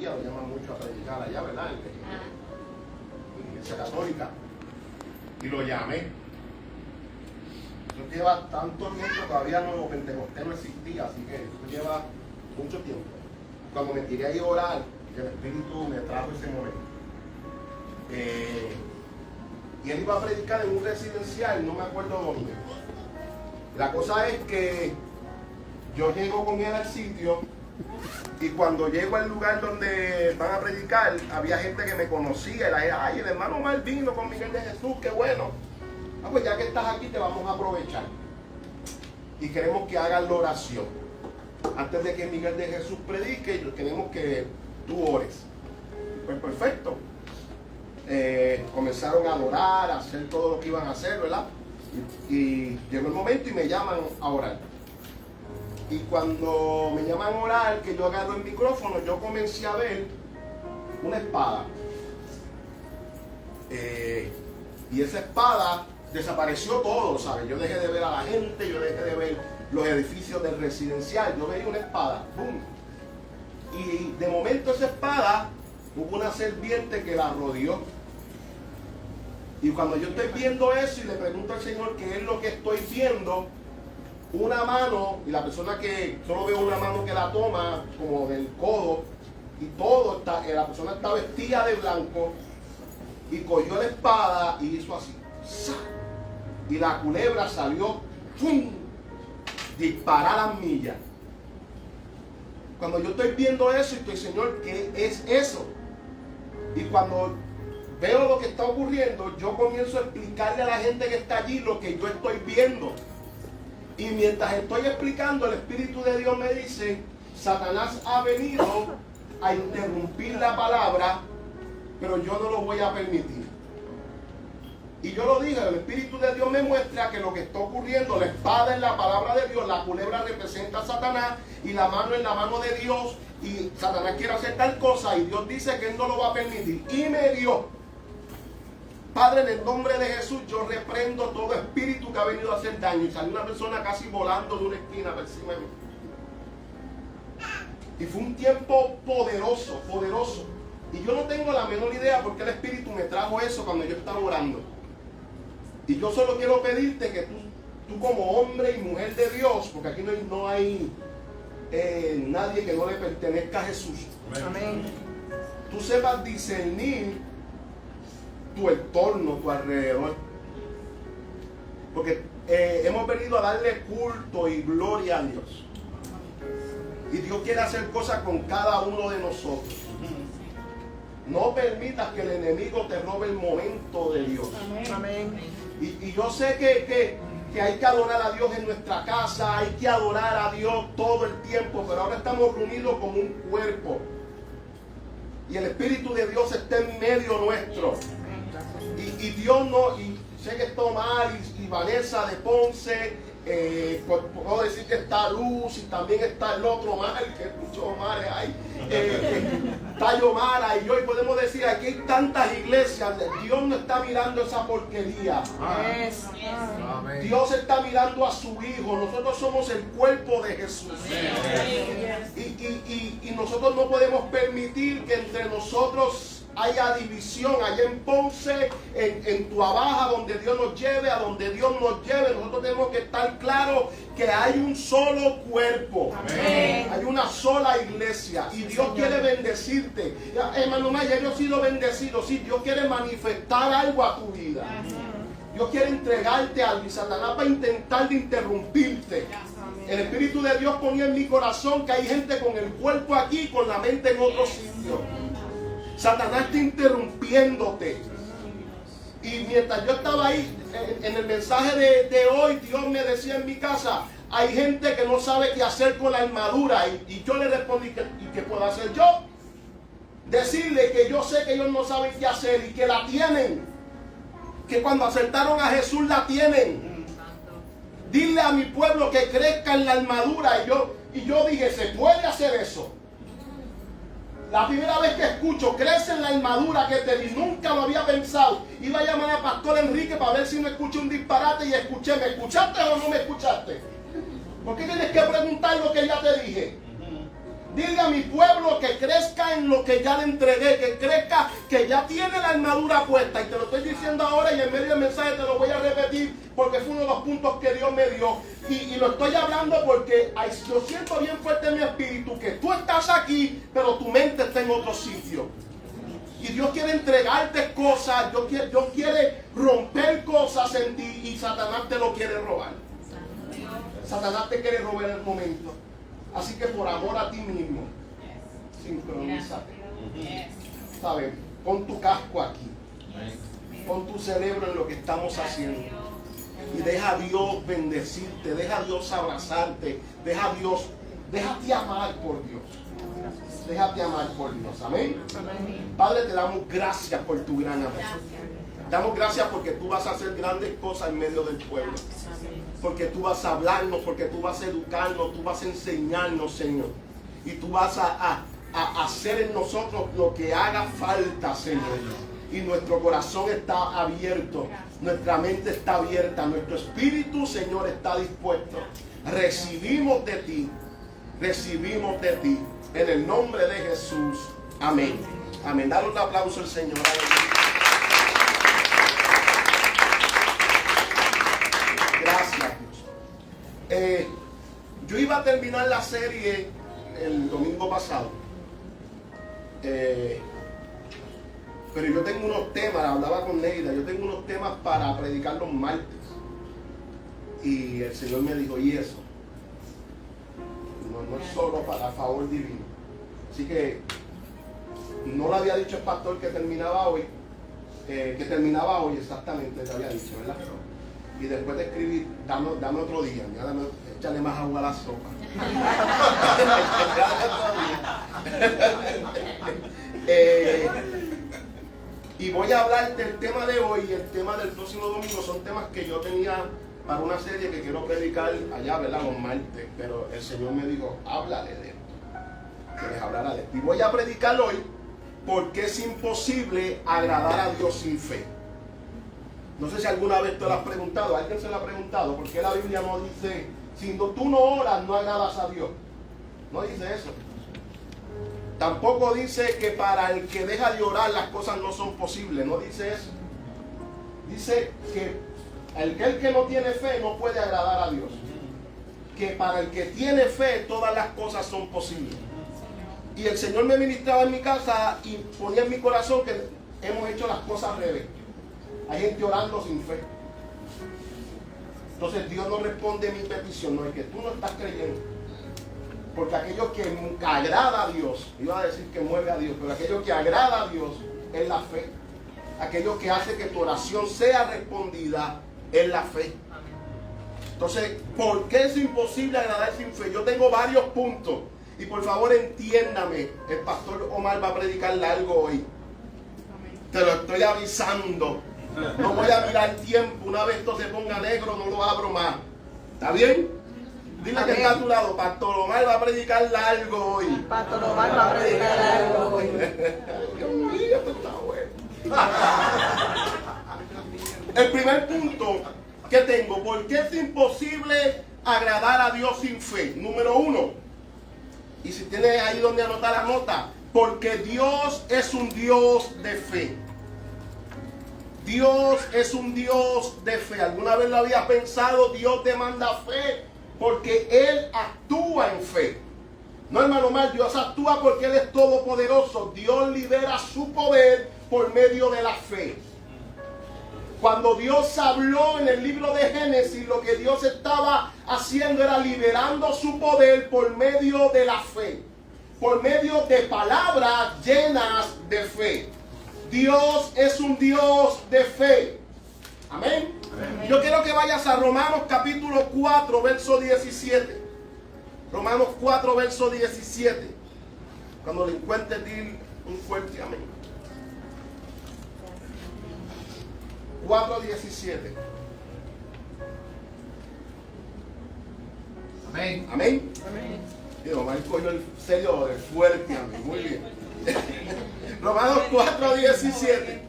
todavía lo llaman mucho a predicar allá, ¿verdad? En la Iglesia Católica. Y lo llamé. Eso lleva tanto tiempo, todavía no, Pentecostés no existía, así que eso lleva mucho tiempo. Cuando me tiré ahí a orar, el Espíritu me trajo ese momento. Y él iba a predicar en un residencial, no me acuerdo dónde. La cosa es que yo llego con él al sitio y cuando llego al lugar donde van a predicar, había gente que me conocía y la gente, ay, el hermano Omar vino con Miguel de Jesús, qué bueno. Ah, pues ya que estás aquí te vamos a aprovechar y queremos que hagas la oración. Antes de que Miguel de Jesús predique, queremos que tú ores. Pues perfecto. Comenzaron a adorar, a hacer todo lo que iban a hacer, ¿verdad? Y llegó el momento y me llaman a orar. Y cuando me llaman a orar, que yo agarro el micrófono, yo comencé a ver una espada. Y esa espada desapareció todo, ¿sabes? Yo dejé de ver a la gente, yo dejé de ver los edificios del residencial, yo veía una espada, ¡boom! Y de momento esa espada, hubo una serpiente que la rodeó. Y cuando yo estoy viendo eso y le pregunto al Señor qué es lo que estoy viendo, una mano, y la persona que solo veo una mano que la toma como del codo, y todo está, la persona está vestida de blanco, y cogió la espada y hizo así, ¡sa! Y la culebra salió, ¡fum!, disparada a las millas. Cuando yo estoy viendo eso y estoy, Señor, ¿qué es eso? Y cuando veo lo que está ocurriendo, yo comienzo a explicarle a la gente que está allí lo que yo estoy viendo. Y mientras estoy explicando, el Espíritu de Dios me dice, Satanás ha venido a interrumpir la palabra, pero yo no lo voy a permitir. Y yo lo dije, el Espíritu de Dios me muestra que lo que está ocurriendo, la espada es la palabra de Dios, la culebra representa a Satanás y la mano es la mano de Dios, y Satanás quiere hacer tal cosa y Dios dice que Él no lo va a permitir. Y me dio, Padre, en el nombre de Jesús, yo reprendo todo espíritu que ha venido a hacer daño. Y salió una persona casi volando de una esquina por encima de mí. Y fue un tiempo poderoso, poderoso. Y yo no tengo la menor idea por qué el Espíritu me trajo eso cuando yo estaba orando. Y yo solo quiero pedirte que tú como hombre y mujer de Dios, porque aquí no hay nadie que no le pertenezca a Jesús. Amén. Tú sepas discernir tu entorno, tu alrededor. Porque hemos venido a darle culto y gloria a Dios. Y Dios quiere hacer cosas con cada uno de nosotros. No permitas que el enemigo te robe el momento de Dios. Amén. Y yo sé que hay que adorar a Dios en nuestra casa, hay que adorar a Dios todo el tiempo, pero ahora estamos reunidos como un cuerpo. Y el Espíritu de Dios está en medio nuestro. Y Dios no, y sé que está Omar y Vanessa de Ponce, puedo decir que está Luz y también está el otro Omar, que muchos Omares hay, está Yomara y yo, y podemos decir, aquí hay tantas iglesias, Dios no está mirando esa porquería. Amén. Dios está mirando a su Hijo, nosotros somos el cuerpo de Jesús. Y nosotros no podemos permitir que entre nosotros haya división. Allá en Ponce, en Tuabaja, donde Dios nos lleve, a donde Dios nos lleve, nosotros tenemos que estar claros que hay un solo cuerpo. Amén. Hay una sola iglesia y Dios quiere bendecirte. Hermano Maya, yo he sido bendecido. Sí, Dios quiere manifestar algo a tu vida. Dios quiere entregarte algo y Satanás va a intentar de interrumpirte. El Espíritu de Dios ponía en mi corazón que hay gente con el cuerpo aquí y con la mente en otro sitio. Satanás está interrumpiéndote. Y mientras yo estaba ahí, en el mensaje de hoy, Dios me decía en mi casa, hay gente que no sabe qué hacer con la armadura. Y yo le respondí, ¿y qué puedo hacer yo? Decirle que yo sé que ellos no saben qué hacer y que la tienen. Que cuando aceptaron a Jesús la tienen. Dile a mi pueblo que crezca en la armadura. Y yo dije, ¿se puede hacer eso? La primera vez que escucho, crece en la armadura que te di, nunca lo había pensado. Iba a llamar a Pastor Enrique para ver si no escuché un disparate y escuché. ¿Me escuchaste o no me escuchaste? ¿Por qué tienes que preguntar lo que ya te dije? Dile a mi pueblo que crezca en lo que ya le entregué, que crezca, que ya tiene la armadura puesta. Y te lo estoy diciendo ahora y en medio del mensaje te lo voy a repetir porque fue uno de los puntos que Dios me dio. Y lo estoy hablando porque yo siento bien fuerte en mi espíritu que tú estás aquí, pero tu mente está en otro sitio. Y Dios quiere entregarte cosas, Dios quiere romper cosas en ti y Satanás te lo quiere robar. Satanás te quiere robar el momento. Así que por amor a ti mismo, sincronízate. ¿Sabes? Pon tu casco aquí. Pon tu cerebro en lo que estamos haciendo. Y deja a Dios bendecirte, deja a Dios abrazarte, déjate amar por Dios. Déjate amar por Dios. Amén. Padre, te damos gracias por tu gran amor. Damos gracias porque tú vas a hacer grandes cosas en medio del pueblo. Porque tú vas a hablarnos, porque tú vas a educarnos, tú vas a enseñarnos, Señor. Y tú vas a hacer en nosotros lo que haga falta, Señor. Y nuestro corazón está abierto, nuestra mente está abierta, nuestro espíritu, Señor, está dispuesto. Recibimos de ti, en el nombre de Jesús. Amén. Amén. Dale un aplauso al Señor. Gracias, Dios. Yo iba a terminar la serie el domingo pasado. Pero yo tengo unos temas, hablaba con Neida, yo tengo unos temas para predicar los martes. Y el Señor me dijo, ¿y eso? No es solo para favor divino. Así que no le había dicho el pastor que terminaba hoy exactamente, te había dicho, ¿verdad? Y después de escribir, dame otro día, échale más agua a la sopa. Y voy a hablar del tema de hoy y el tema del próximo domingo. Son temas que yo tenía para una serie que quiero predicar allá, ¿verdad? Los martes. Pero el Señor me dijo, háblale de esto. Que les hablara de esto. Y voy a predicar hoy porque es imposible agradar a Dios sin fe. No sé si alguna vez te lo has preguntado. ¿Alguien se lo ha preguntado? ¿Por qué la Biblia no dice, si tú no oras, no agradas a Dios? No dice eso. Tampoco dice que para el que deja de orar las cosas no son posibles. No dice eso. Dice que el que no tiene fe no puede agradar a Dios. Que para el que tiene fe todas las cosas son posibles. Y el Señor me ministraba en mi casa y ponía en mi corazón que hemos hecho las cosas al revés. Hay gente orando sin fe. Entonces Dios no responde mi petición. No es que tú no estás creyendo. Porque aquello que agrada a Dios, iba a decir que mueve a Dios, pero aquello que agrada a Dios es la fe. Aquello que hace que tu oración sea respondida es la fe. Entonces, ¿por qué es imposible agradar sin fe? Yo tengo varios puntos. Y por favor entiéndame, el pastor Omar va a predicar largo hoy. Te lo estoy avisando. No voy a mirar tiempo. Una vez esto se ponga negro, no lo abro más. ¿Está bien? Dile que está a tu lado, Pastor Omar va a predicar largo hoy. Pastor Omar va a predicar largo hoy. Dios mío, esto está bueno. El primer punto que tengo, ¿por qué es imposible agradar a Dios sin fe? Número 1, y si tienes ahí donde anotar la nota, porque Dios es un Dios de fe. Dios es un Dios de fe. ¿Alguna vez lo habías pensado? Dios demanda fe porque Él actúa en fe. No, hermano Omar, Dios actúa porque Él es todopoderoso. Dios libera su poder por medio de la fe. Cuando Dios habló en el libro de Génesis, lo que Dios estaba haciendo era liberando su poder por medio de la fe. Por medio de palabras llenas de fe. Dios es un Dios de fe. Amén. Amén. Yo quiero que vayas a Romanos capítulo 4, verso 17. Romanos 4, verso 17. Cuando lo encuentres, di un fuerte amén. 4, 17. Amén. Amén. Amén. Dios, Omar cogió el serio de fuerte amén. Muy bien. Romanos 4, 17.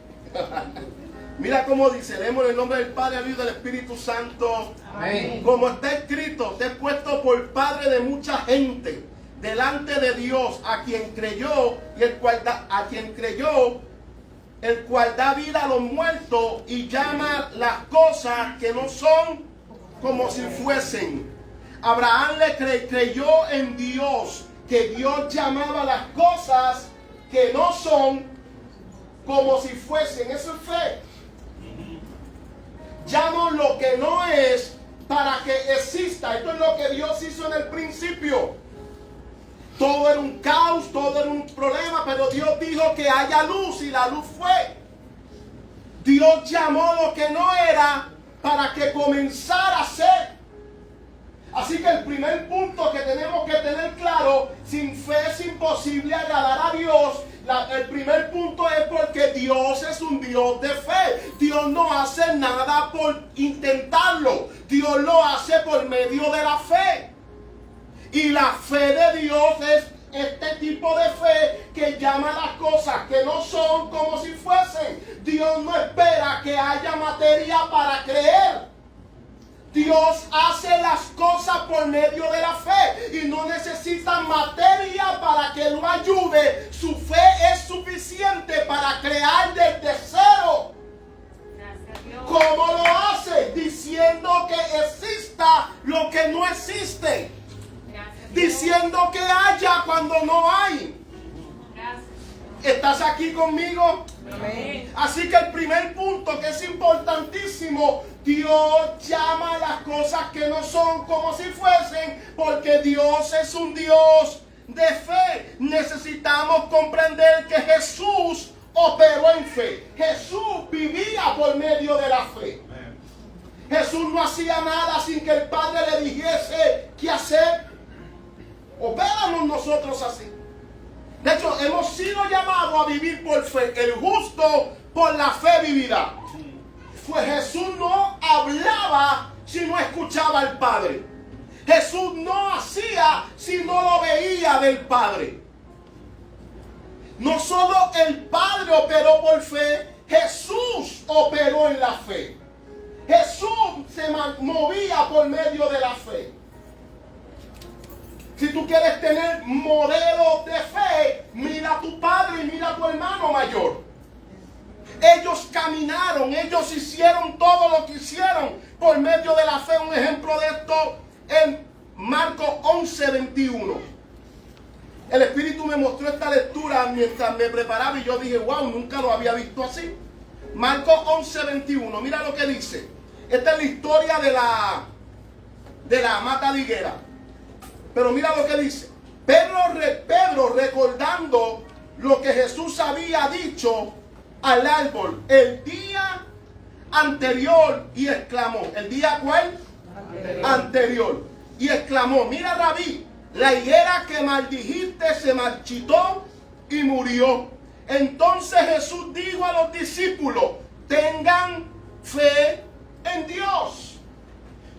Mira cómo dice, leemos en el nombre del Padre, del Hijo y del Espíritu Santo. Amén. Como está escrito, te he puesto por padre de mucha gente, delante de Dios, a quien creyó, y el cual da vida a los muertos y llama las cosas que no son como si fuesen. Abraham creyó en Dios, que Dios llamaba las cosas que no son como si fuesen. Eso es fe. Llamo lo que no es para que exista. Esto es lo que Dios hizo en el principio. Todo era un caos, todo era un problema, pero Dios dijo que haya luz y la luz fue. Dios llamó lo que no era para que comenzara a ser. Así que el primer punto que tenemos que tener claro, sin fe es imposible agradar a Dios. El primer punto es porque Dios es un Dios de fe. Dios no hace nada por intentarlo. Dios lo hace por medio de la fe. Y la fe de Dios es este tipo de fe que llama las cosas que no son como si fuesen. Dios no espera que haya materia para creer. Dios hace las cosas por medio de la fe y no necesita materia para que lo ayude. Su fe es suficiente para crear desde cero. ¿Cómo lo hace? Diciendo que exista lo que no existe. Diciendo que haya cuando no hay. ¿Estás aquí conmigo? Amén. Así que el primer punto que es importantísimo, Dios llama las cosas que no son como si fuesen, porque Dios es un Dios de fe. Necesitamos comprender que Jesús operó en fe. Jesús vivía por medio de la fe. Jesús no hacía nada sin que el Padre le dijese qué hacer. Operamos nosotros así. De hecho, hemos sido llamados a vivir por fe. El justo por la fe vivirá. Pues Jesús no hablaba si no escuchaba al Padre. Jesús no hacía si no lo veía del Padre. No solo el Padre operó por fe, Jesús operó en la fe. Jesús se movía por medio de la fe. Si tú quieres tener modelos de fe, mira a tu padre y mira a tu hermano mayor. Ellos caminaron, ellos hicieron todo lo que hicieron por medio de la fe. Un ejemplo de esto en Marcos 11:21. El Espíritu me mostró esta lectura mientras me preparaba y yo dije, wow, nunca lo había visto así. Marcos 11:21, mira lo que dice. Esta es la historia de la mata de higuera. Pero mira lo que dice. Pedro recordando lo que Jesús había dicho al árbol el día anterior y exclamó. ¿El día cuál? Anterior. Y exclamó, mira Rabí, la higuera que maldijiste se marchitó y murió. Entonces Jesús dijo a los discípulos, tengan fe en Dios.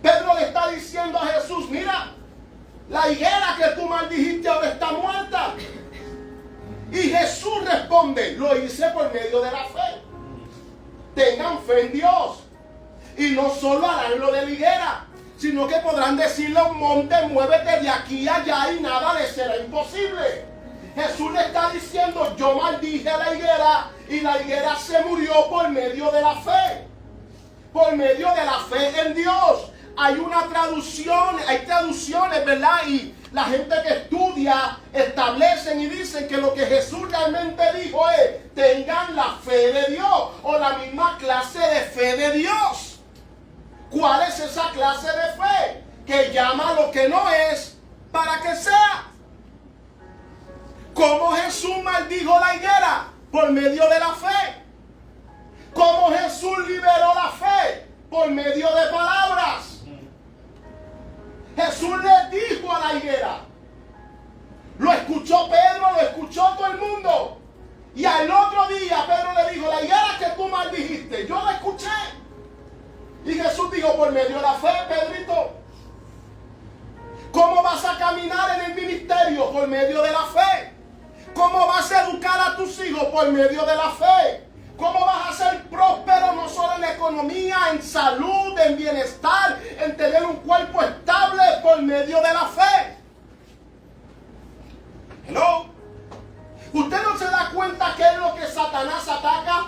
Pedro le está diciendo a Jesús, mira, la higuera que tú maldijiste ahora está muerta. Y Jesús responde, lo hice por medio de la fe. Tengan fe en Dios. Y no solo harán lo de la higuera, sino que podrán decirle a un monte, muévete de aquí a allá y nada le será imposible. Jesús le está diciendo, yo maldije a la higuera y la higuera se murió por medio de la fe. Por medio de la fe en Dios. Hay una traducción, hay traducciones, ¿verdad? Y la gente que estudia establecen y dicen que lo que Jesús realmente dijo es, tengan la fe de Dios o la misma clase de fe de Dios. ¿Cuál es esa clase de fe? Que llama lo que no es para que sea. ¿Cómo Jesús maldijo la higuera? Por medio de la fe. ¿Cómo Jesús liberó la fe? Por medio de palabras. Jesús le dijo a la higuera. Lo escuchó Pedro, lo escuchó todo el mundo. Y al otro día Pedro le dijo, la higuera que tú maldijiste, yo la escuché. Y Jesús dijo, por medio de la fe, Pedrito. ¿Cómo vas a caminar en el ministerio? Por medio de la fe. ¿Cómo vas a educar a tus hijos? Por medio de la fe. ¿Cómo vas a ser próspero no solo en la economía, en salud, en bienestar, en tener un cuerpo estable? Por medio de la fe. Hello. ¿Usted no se da cuenta qué es lo que Satanás ataca?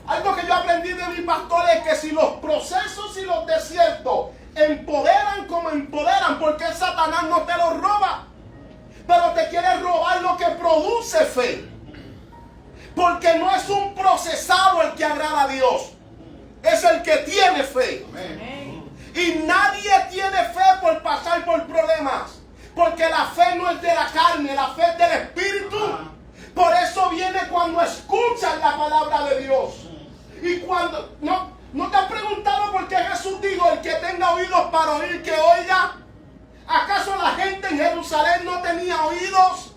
Algo que yo aprendí de mi pastor es que si los procesos y los desiertos empoderan como empoderan, porque Satanás no te lo roba, pero te quiere robar lo que produce fe. Porque no es un procesado el que agrada a Dios, es el que tiene fe. Amén. Y nadie tiene fe por pasar por problemas, porque la fe no es de la carne, la fe es del Espíritu. Por eso viene cuando escuchas la palabra de Dios. Y cuando no te has preguntado por qué Jesús dijo: el que tenga oídos para oír, que oiga. ¿Acaso la gente en Jerusalén no tenía oídos?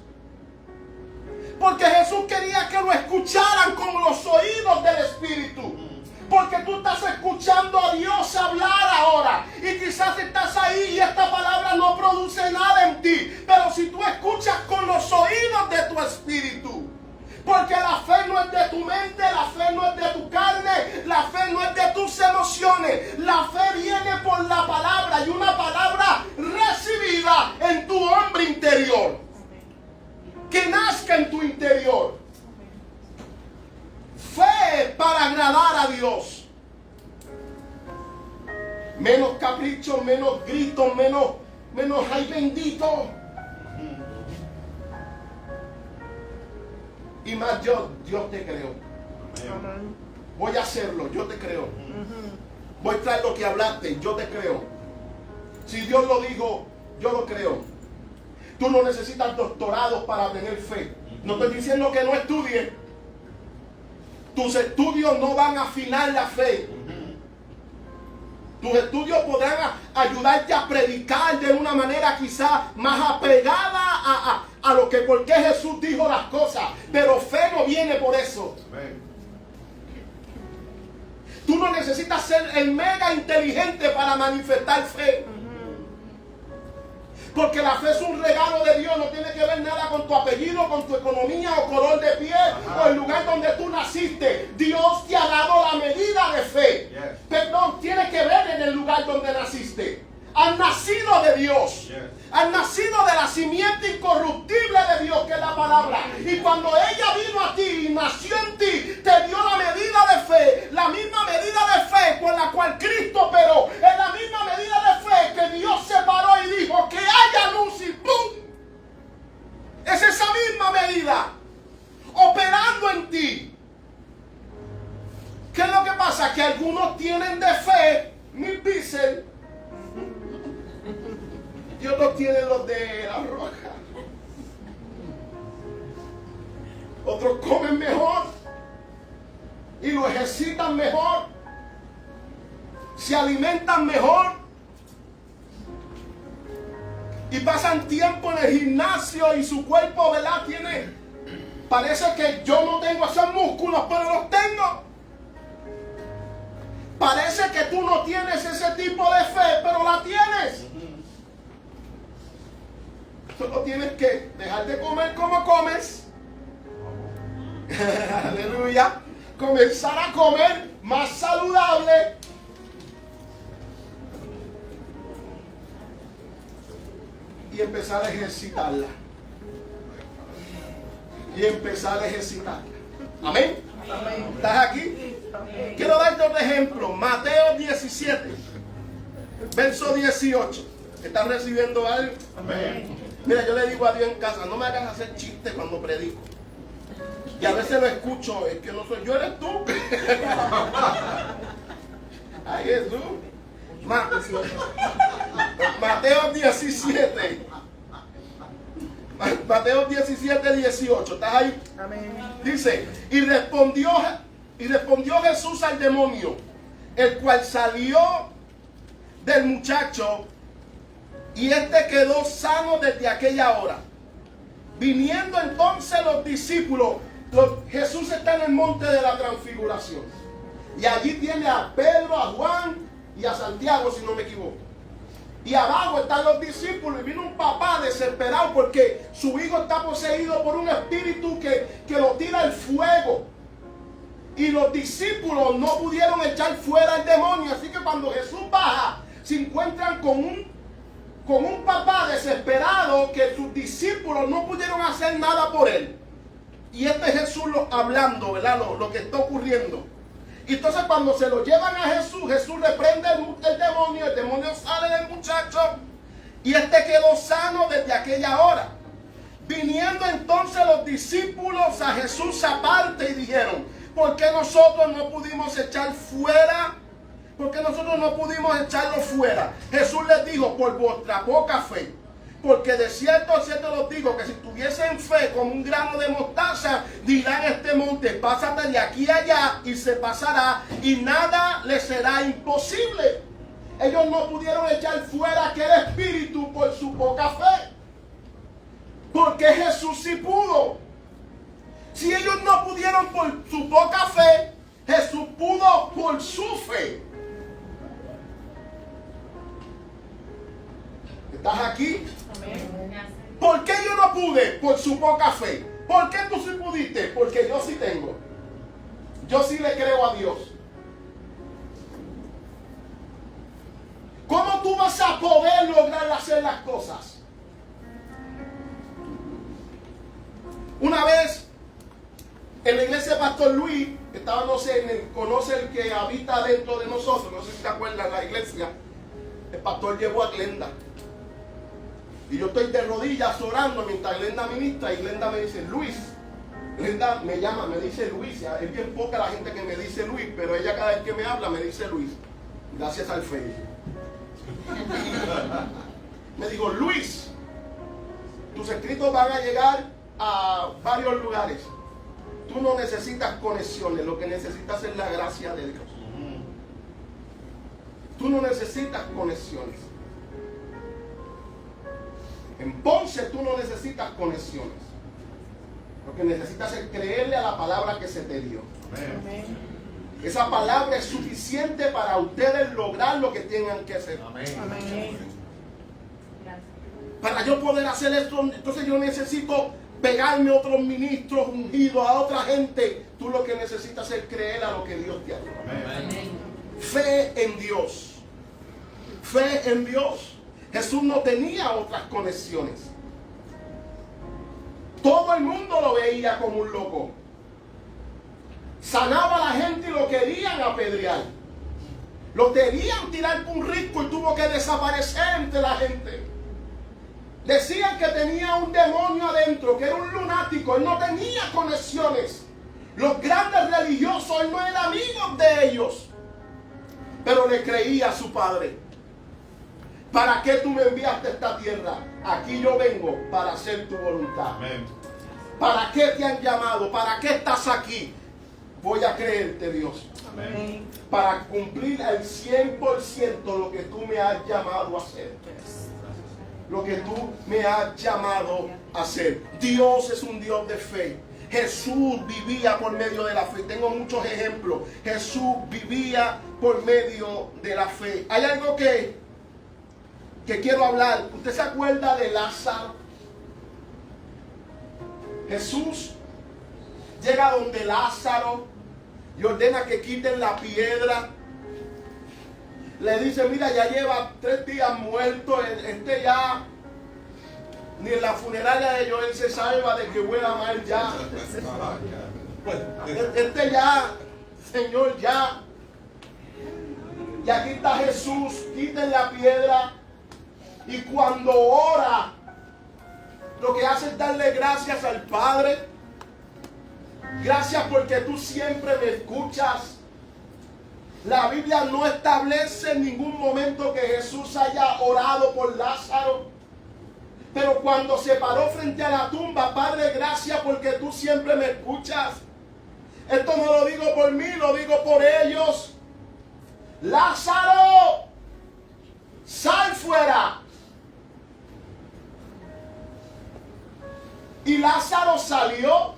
Porque Jesús quería que lo escucharan con los oídos del Espíritu. Porque tú estás escuchando a Dios hablar ahora. Y quizás estás ahí y esta palabra no produce nada en ti. Pero si tú escuchas con los oídos de tu espíritu. Porque la fe no es de tu mente, la fe no es de tu carne, la fe no es de tus emociones. La fe viene por la palabra, y una palabra recibida en tu hombre interior. Que nazca en tu interior. Fe para agradar a Dios. Menos caprichos, menos gritos, menos ay bendito. Y más Dios te creo. Amén. Voy a hacerlo, yo te creo. Voy a traer lo que hablaste, yo te creo. Si Dios lo dijo, yo lo creo. Tú no necesitas doctorados para tener fe. No estoy diciendo que no estudies. Tus estudios no van a afinar la fe. Tus estudios podrán ayudarte a predicar de una manera quizá más apegada a lo que por qué Jesús dijo las cosas. Pero fe no viene por eso. Tú no necesitas ser el mega inteligente para manifestar fe. Porque la fe es un regalo de Dios, no tiene que ver nada con tu apellido, con tu economía o color de piel o el lugar donde tú naciste. Dios te ha dado la medida de fe. Perdón, tiene que ver en el lugar donde naciste. Has nacido de Dios. Has nacido de la simiente incorruptible de Dios, que es la palabra. Y cuando ella vino a ti y nació en ti, te dio la medida de fe. La misma medida de fe con la cual Cristo operó. Es la misma medida de fe que Dios se paró y dijo: que haya luz, y ¡pum! Es esa misma medida operando en ti. ¿Qué es lo que pasa? Que algunos tienen de fe 1000 bíceps y otros tienen los de la roja. Otros comen mejor y lo ejercitan mejor, se alimentan mejor y pasan tiempo en el gimnasio y su cuerpo, ¿verdad? Parece que yo no tengo esos músculos, pero los tengo. Parece que tú no tienes ese tipo de fe, pero la tienes. Solo tienes que dejar de comer como comes. Aleluya. Comenzar a comer más saludable. Y empezar a ejercitarla. Amén. Amén. ¿Estás aquí? Amén. Quiero darte otro ejemplo. Mateo 17, verso 18. ¿Estás recibiendo algo? Amén. Mira, yo le digo a Dios en casa: no me hagas hacer chistes cuando predico. Y a veces lo escucho: es que no soy yo, eres tú. Ay, Jesús. Mateo 17. Mateo 17, 18. ¿Estás ahí? Amén. Dice: y respondió Jesús al demonio, el cual salió del muchacho, y éste quedó sano desde aquella hora. Viniendo entonces los discípulos, Jesús está en el monte de la transfiguración. Y allí tiene a Pedro, a Juan y a Santiago, si no me equivoco. Y abajo están los discípulos. Y vino un papá desesperado porque su hijo está poseído por un espíritu que lo tira al fuego. Y los discípulos no pudieron echar fuera el demonio. Así que cuando Jesús baja, se encuentran con un con un papá desesperado que sus discípulos no pudieron hacer nada por él. Y este es Jesús hablando, ¿verdad? Lo que está ocurriendo. Y entonces cuando se lo llevan a Jesús, Jesús reprende el demonio sale del muchacho y este quedó sano desde aquella hora. Viniendo entonces los discípulos a Jesús aparte y dijeron: ¿por qué nosotros no pudimos echar fuera? ¿Por qué nosotros no pudimos echarlo fuera? Jesús les dijo: por vuestra poca fe. Porque de cierto los digo que si tuviesen fe como un grano de mostaza, dirán a este monte: pásate de aquí a allá, y se pasará, y nada les será imposible. Ellos no pudieron echar fuera aquel espíritu por su poca fe. Porque Jesús sí pudo. Si ellos no pudieron por su poca fe, Jesús pudo por su fe. ¿Estás aquí? ¿Por qué yo no pude? Por su poca fe. ¿Por qué tú sí pudiste? Porque yo sí tengo. Yo sí le creo a Dios. ¿Cómo tú vas a poder lograr hacer las cosas? Una vez en la iglesia de Pastor Luis, estaba, no sé, conoce el que habita dentro de nosotros, no sé si te acuerdas, la iglesia, el pastor llevó a Glenda. Y yo estoy de rodillas orando mientras Glenda ministra, y Glenda me dice: Luis. Glenda me llama, me dice Luis. Es bien poca la gente que me dice Luis, pero ella cada vez que me habla me dice Luis. Gracias al Facebook. Me dijo: Luis, tus escritos van a llegar a varios lugares. Tú no necesitas conexiones, lo que necesitas es la gracia de Dios. Tú no necesitas conexiones. En Ponce tú no necesitas conexiones. Lo que necesitas es creerle a la palabra que se te dio. Amén. Esa palabra es suficiente para ustedes lograr lo que tengan que hacer. Amén. Amén. Para yo poder hacer esto, entonces yo necesito pegarme a otros ministros ungidos, a otra gente. Tú lo que necesitas es creer a lo que Dios te ha dado. Amén. Fe en Dios. Fe en Dios. Jesús no tenía otras conexiones. Todo el mundo lo veía como un loco. Sanaba a la gente y lo querían apedrear. Lo querían tirar por un risco y tuvo que desaparecer entre la gente. Decían que tenía un demonio adentro, que era un lunático. Él no tenía conexiones. Los grandes religiosos, él no era amigo de ellos. Pero le creía a su padre. ¿Para qué tú me enviaste a esta tierra? Aquí yo vengo para hacer tu voluntad. Amén. ¿Para qué te han llamado? ¿Para qué estás aquí? Voy a creerte, Dios. Amén. Para cumplir al 100% lo que tú me has llamado a hacer. Lo que tú me has llamado a hacer. Dios es un Dios de fe. Jesús vivía por medio de la fe. Tengo muchos ejemplos. Jesús vivía por medio de la fe. Hay algo que quiero hablar. ¿Usted se acuerda de Lázaro? Jesús llega donde Lázaro y ordena que quiten la piedra. Le dice: mira, ya lleva 3 días muerto. Este ya, ni en la funeraria de Joel se salva de que huela mal ya. Este ya, Señor, ya. Y aquí está Jesús. Quiten la piedra. Y cuando ora, lo que hace es darle gracias al Padre. Gracias porque tú siempre me escuchas. La Biblia no establece en ningún momento que Jesús haya orado por Lázaro. Pero cuando se paró frente a la tumba: Padre, gracias porque tú siempre me escuchas. Esto no lo digo por mí, lo digo por ellos. Lázaro, sal fuera. Y Lázaro salió.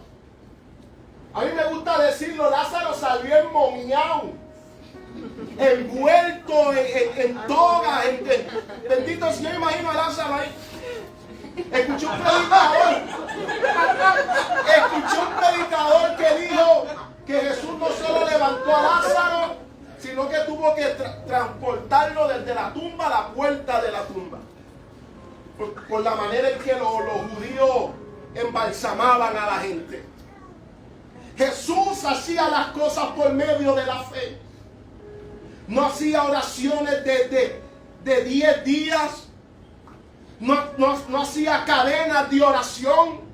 A mí me gusta decirlo: Lázaro salió enmomiado, envuelto en toga. Bendito Señor, imagino a Lázaro ahí. Escuché un predicador que dijo que Jesús no solo levantó a Lázaro, sino que tuvo que transportarlo desde la tumba a la puerta de la tumba. la manera en que los judíos embalsamaban a la gente. Jesús hacía las cosas por medio de la fe. No hacía oraciones de 10 días. No hacía cadenas de oración.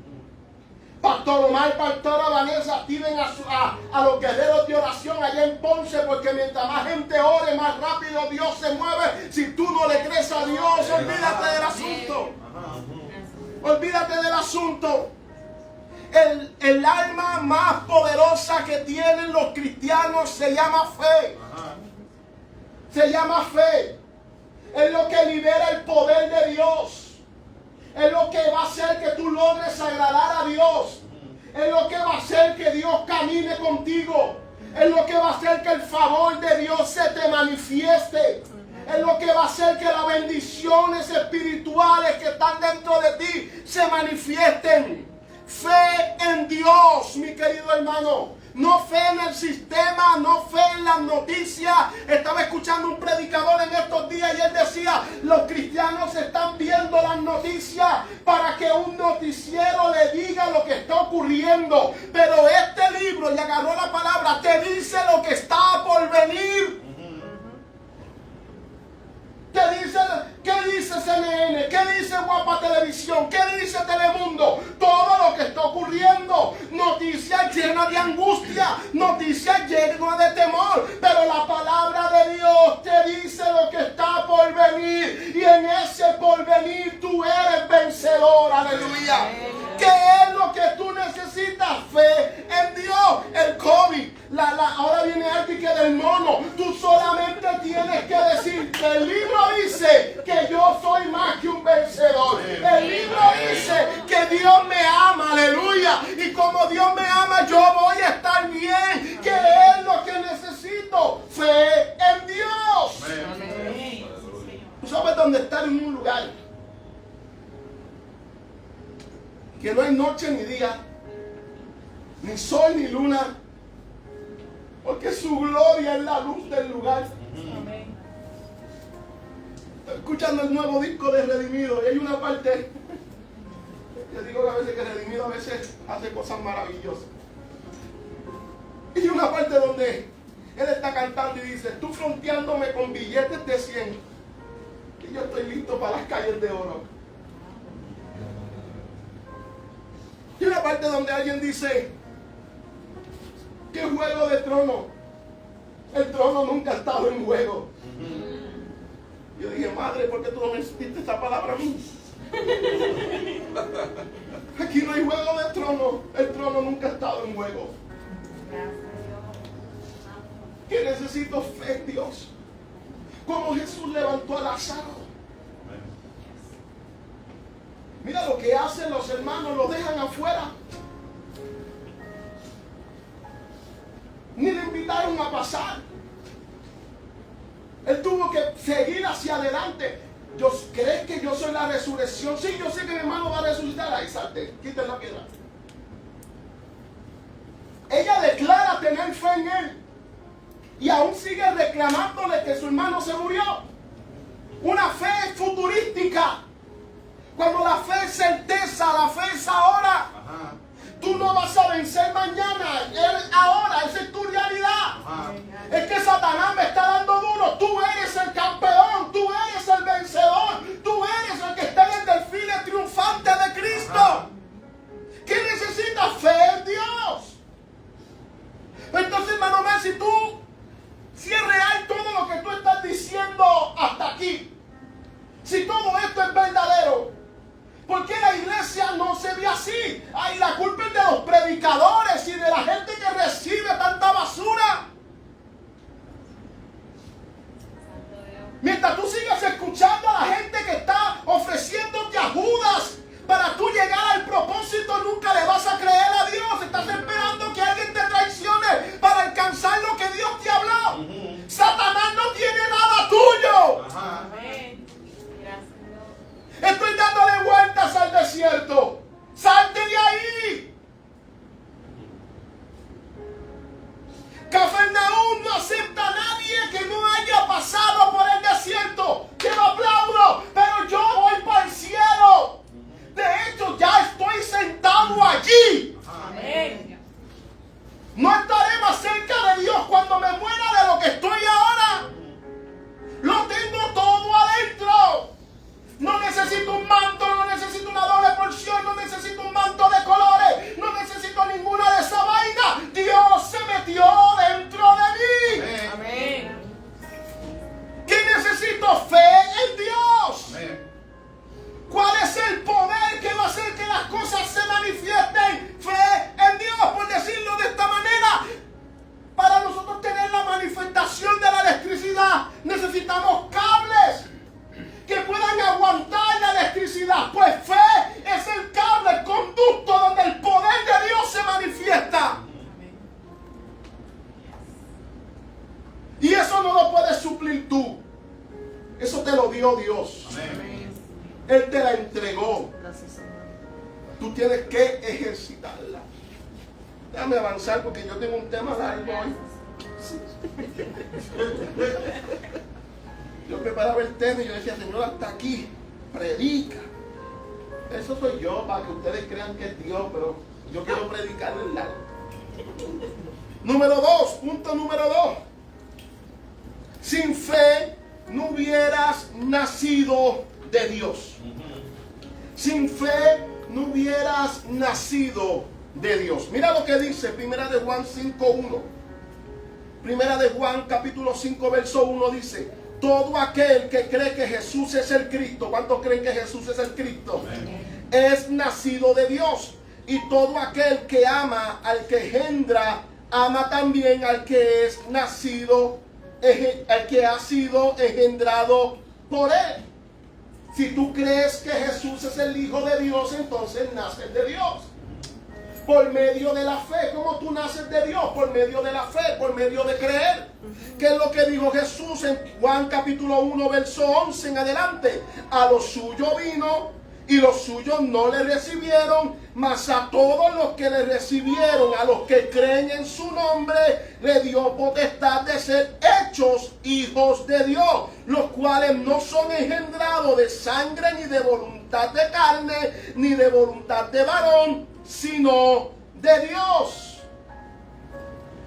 Pastor Omar, Pastora Vanessa, activen a los guerreros de oración allá en Ponce, porque mientras más gente ore, más rápido Dios se mueve. Si tú no le crees a Dios, olvídate del asunto. Olvídate del asunto. El alma más poderosa que tienen los cristianos se llama fe. Se llama fe. Es lo que libera el poder de Dios. Es lo que va a hacer que tú logres agradar a Dios. Es lo que va a hacer que Dios camine contigo. Es lo que va a hacer que el favor de Dios se te manifieste. Es lo que va a hacer que las bendiciones espirituales que están dentro de ti se manifiesten. Fe en Dios, mi querido hermano. No fe en el sistema, no fe en las noticias. Estaba escuchando un predicador en estos días y él decía: los cristianos están viendo las noticias para que un noticiero le diga lo que está ocurriendo. Pero este libro, y agarró la palabra, te dice lo que está por venir. ¿Qué dice CNN? ¿Qué dice Guapa Televisión? ¿Qué dice Telemundo? Todo lo que está ocurriendo. Noticias llenas de angustia. Noticias llenas de temor. Pero la palabra de Dios te dice lo que está por venir. Y en ese porvenir tú eres vencedor. Aleluya. ¿Qué es lo que tú necesitas? Fe en Dios. El COVID. Ahora viene algo que del mono. Tú solamente tienes que decir: el libro dice que yo soy más que un vencedor. El libro dice que Dios me ama, aleluya. Y como Dios me ama, yo voy a estar bien. ¿Qué es lo que necesito? Fe en Dios. Amén. ¿Tú sabes dónde estar en un lugar que no hay noche ni día, ni sol ni luna, porque su gloria es la luz del lugar? Amén. Estoy escuchando el nuevo disco de Redimido y hay una parte, yo digo que a veces que Redimido a veces hace cosas maravillosas. Y hay una parte donde él está cantando y dice: tú fronteándome con billetes de 100 y yo estoy listo para las calles de oro. Y una parte donde alguien dice: ¿qué juego de trono? El trono nunca ha estado en juego. Yo dije: madre, ¿por qué tú no me diste esta palabra a mí? Aquí no hay juego de trono. El trono nunca ha estado en juego. ¿Qué necesito? Fe en Dios. Como Jesús levantó a Lázaro. Mira lo que hacen los hermanos, lo dejan afuera. Ni le invitaron a pasar. Él tuvo que seguir hacia adelante. ¿Crees que yo soy la resurrección? Sí, yo sé que mi hermano va a resucitar. Ahí salte, quiten la piedra. Ella declara tener fe en él. Y aún sigue reclamándole que su hermano se murió. Una fe futurística. Cuando la fe es certeza, la fe es ahora. Ajá. Tú no vas a vencer mañana, es ahora, esa es tu realidad. Ajá. Es que Satanás me está dando duro. Tú eres el campeón, tú eres el vencedor, tú eres el que está en el desfile triunfante de Cristo. Ajá. ¿Qué necesitas? Fe en Dios. Entonces, hermano, si es real todo lo que tú estás diciendo hasta aquí, si todo esto es verdadero, ¿por qué la iglesia no se ve así? Ay, la culpa es de los predicadores y de la gente que recibe tanta basura. Mientras tú sigas escuchando a la gente que está ofreciéndote ajudas para tú llegar al propósito, nunca le vas a creer a Dios. Estás esperando que alguien te traicione para alcanzar lo que Dios te habló. Satanás no tiene nada tuyo. Amén. Estoy dándole vueltas al desierto. Salte de ahí. Cafarnaúm no acepta a nadie que no haya pasado por el desierto. Te lo aplaudo, pero yo voy para el cielo. dio Dios. Amén. Él te la entregó. Gracias, Señor. Tú tienes que ejercitarla. Déjame avanzar porque yo tengo un tema largo hoy. Yo preparaba el tema y yo decía, Señor, hasta aquí, predica. Eso soy yo, para que ustedes crean que es Dios, pero yo quiero predicar el largo. Número 2, punto número 2. Sin fe no hubieras nacido de Dios. Sin fe no hubieras nacido de Dios. Mira lo que dice Primera de Juan 5:1. Primera de Juan capítulo 5 verso 1 dice: todo aquel que cree que Jesús es el Cristo. ¿Cuántos creen que Jesús es el Cristo? Amén. Es nacido de Dios. Y todo aquel que ama al que engendra, ama también al que es nacido, al que ha sido engendrado por él. Si tú crees que Jesús es el Hijo de Dios, entonces naces de Dios. Por medio de la fe. ¿Cómo tú naces de Dios? Por medio de la fe, por medio de creer. ¿Qué es lo que dijo Jesús en Juan capítulo 1, verso 11 en adelante? A los suyos vino y los suyos no le recibieron, mas a todos los que le recibieron, a los que creen en su nombre, le dio potestad de ser hechos hijos de Dios, los cuales no son engendrados de sangre, ni de voluntad de carne, ni de voluntad de varón, sino de Dios.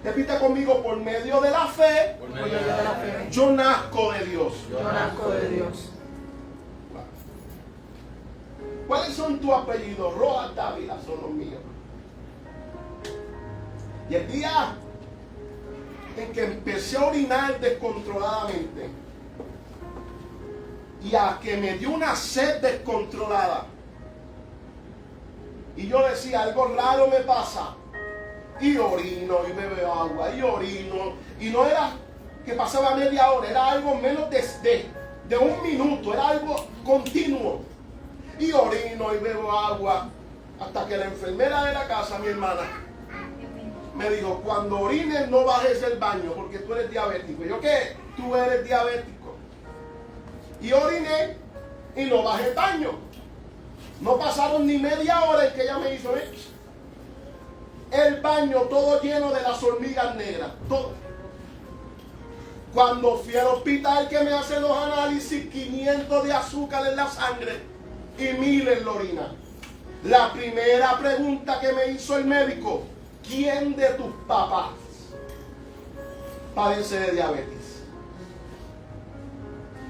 Repita conmigo: por medio de la fe, por medio de la fe, yo nazco de Dios. yo nazco de Dios. ¿Cuáles son tus apellidos? Rojas Dávila son los míos. Y el día en que empecé a orinar descontroladamente y a que me dio una sed descontrolada, y yo decía, algo raro me pasa, y orino y bebo agua y orino, y no era que pasaba media hora, era algo menos de un minuto, era algo continuo. Y orino y bebo agua, hasta que la enfermera de la casa, mi hermana, me dijo: cuando orines no bajes el baño porque tú eres diabético. Y yo, ¿qué? Tú eres diabético. Y oriné y no bajé el baño. No pasaron ni media hora en que ella me hizo el baño todo lleno de las hormigas negras, todo. Cuando fui al hospital que me hacen los análisis, 500 de azúcar en la sangre y 1000 en la orina. La primera pregunta que me hizo el médico: ¿quién de tus papás padece de diabetes?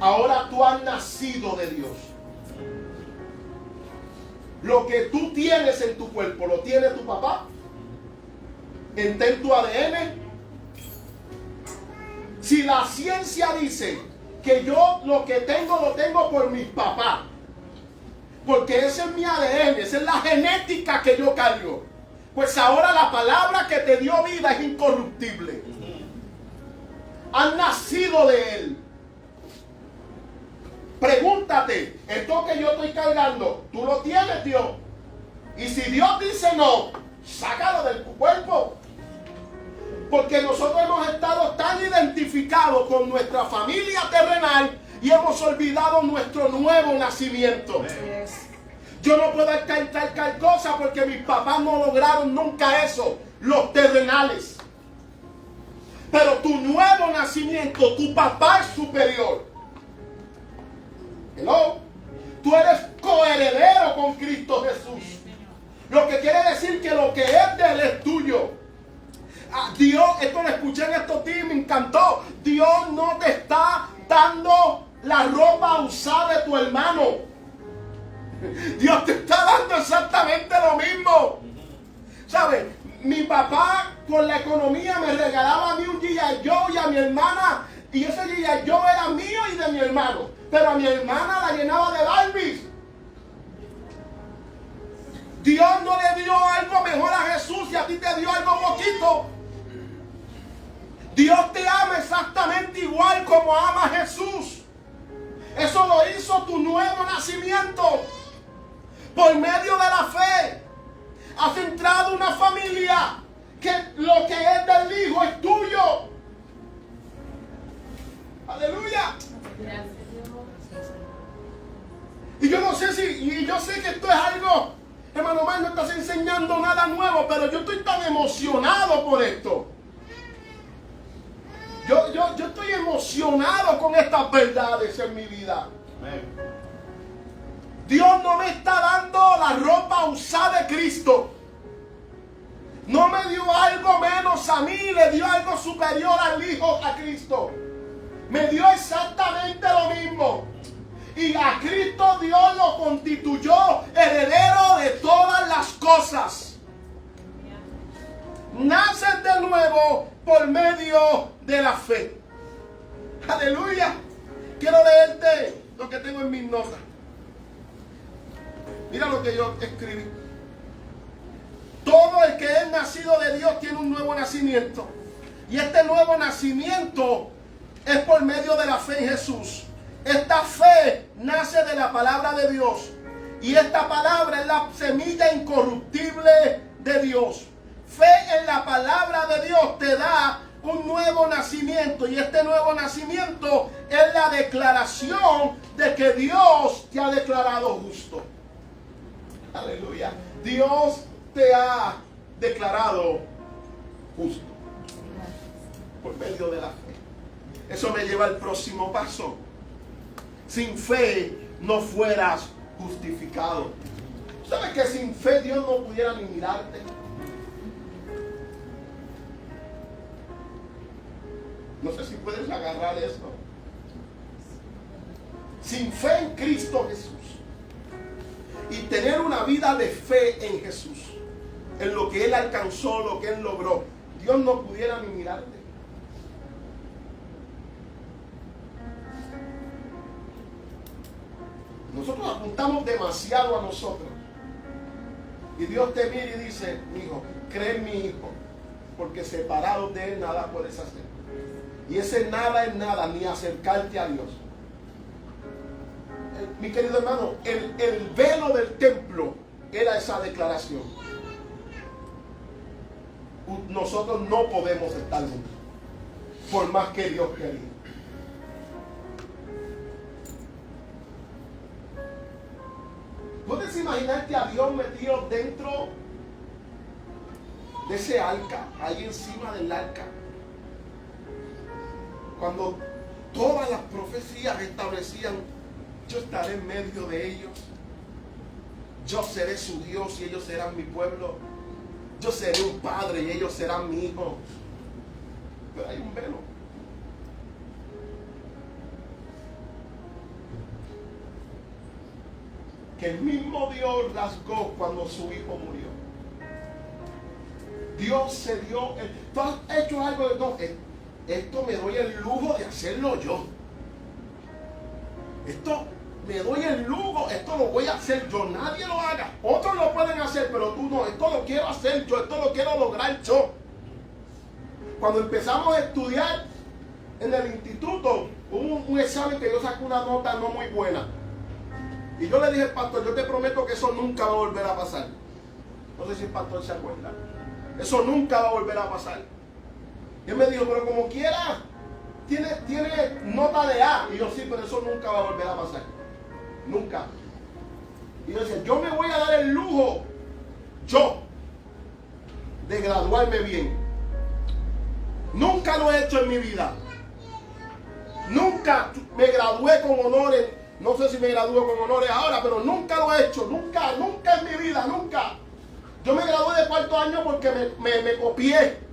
Ahora tú has nacido de Dios. Lo que tú tienes en tu cuerpo lo tiene tu papá. Está en tu ADN. Si la ciencia dice que yo lo que tengo lo tengo por mis papás, porque ese es mi ADN, esa es la genética que yo cargo, pues ahora la palabra que te dio vida es incorruptible. Has nacido de Él. Pregúntate: esto que yo estoy cargando, ¿tú lo tienes, Dios? Y si Dios dice no, sácalo del cuerpo. Porque nosotros hemos estado tan identificados con nuestra familia terrenal y hemos olvidado nuestro nuevo nacimiento. Yo no puedo cargar cosas porque mis papás no lograron nunca eso, los terrenales. Pero tu nuevo nacimiento, tu papá es superior. Hello. Tú eres coheredero con Cristo Jesús. Lo que quiere decir que lo que es de Él es tuyo. Dios, esto lo escuché en estos días y me encantó. Dios no te está dando la ropa usada de tu hermano. Dios te está dando exactamente lo mismo. ¿Sabes? Mi papá con la economía me regalaba a mí un G.I. Joe y a mi hermana, y ese G.I. Joe era mío y de mi hermano, pero a mi hermana la llenaba de Barbies. Dios no le dio algo mejor a Jesús y a ti te dio algo poquito. Dios te ama exactamente igual como ama a Jesús. Eso lo hizo tu nuevo nacimiento. Por medio de la fe has entrado en una familia que lo que es del Hijo es tuyo. Aleluya. Gracias, Dios. emocionado por esto. Yo estoy emocionado con estas verdades en mi vida. Dios no me está dando la ropa usada de Cristo. No me dio algo menos a mí, le dio algo superior al Hijo, a Cristo. Me dio exactamente lo mismo. Y a Cristo Dios lo constituyó heredero de todas las cosas. Nacen de nuevo por medio de la fe. Aleluya. Quiero leerte lo que tengo en mis notas. Mira lo que yo escribí. Todo el que es nacido de Dios tiene un nuevo nacimiento. Y este nuevo nacimiento es por medio de la fe en Jesús. Esta fe nace de la palabra de Dios. Y esta palabra es la semilla incorruptible de Dios. Fe en la palabra de Dios te da un nuevo nacimiento. Y este nuevo nacimiento es la declaración de que Dios te ha declarado justo. Aleluya. Dios te ha declarado justo por medio de la fe. Eso me lleva al próximo paso. Sin fe no fueras justificado. ¿Sabes que sin fe Dios no pudiera ni mirarte? No sé si puedes agarrar esto. Sin fe en Cristo Jesús y tener una vida de fe en Jesús, en lo que Él alcanzó, lo que Él logró, Dios no pudiera ni mirarte. Nosotros apuntamos demasiado a nosotros. Y Dios te mira y dice: mi hijo, cree en mi hijo, porque separado de Él nada puedes hacer. Y ese nada es nada, ni acercarte a Dios. Mi querido hermano, el velo del templo era esa declaración. Nosotros no podemos estar juntos, por más que Dios quería. ¿Puedes imaginarte a Dios metido dentro de ese arca, ahí encima del arca? Cuando todas las profecías establecían: yo estaré en medio de ellos, yo seré su Dios y ellos serán mi pueblo, yo seré un padre y ellos serán mi hijo. Pero hay un velo. Que el mismo Dios rasgó cuando su hijo murió. Dios se dio. Tú has hecho algo de no. Esto me doy el lujo de hacerlo yo. Esto me doy el lujo, esto lo voy a hacer yo. Nadie lo haga. Otros lo pueden hacer, pero tú no. Esto lo quiero hacer yo, esto lo quiero lograr yo. Cuando empezamos a estudiar en el instituto, hubo un examen que yo saqué una nota no muy buena. Y yo le dije al pastor: yo te prometo que eso nunca va a volver a pasar. No sé si el pastor se acuerda. Eso nunca va a volver a pasar. Y él me dijo: pero como quiera, tiene nota de A. Y yo: sí, pero eso nunca va a volver a pasar. Nunca. Y yo decía: yo me voy a dar el lujo, yo, de graduarme bien. Nunca lo he hecho en mi vida. Nunca me gradué con honores. No sé si me gradué con honores ahora, pero nunca lo he hecho. Nunca en mi vida, nunca. Yo me gradué de cuarto año porque me copié.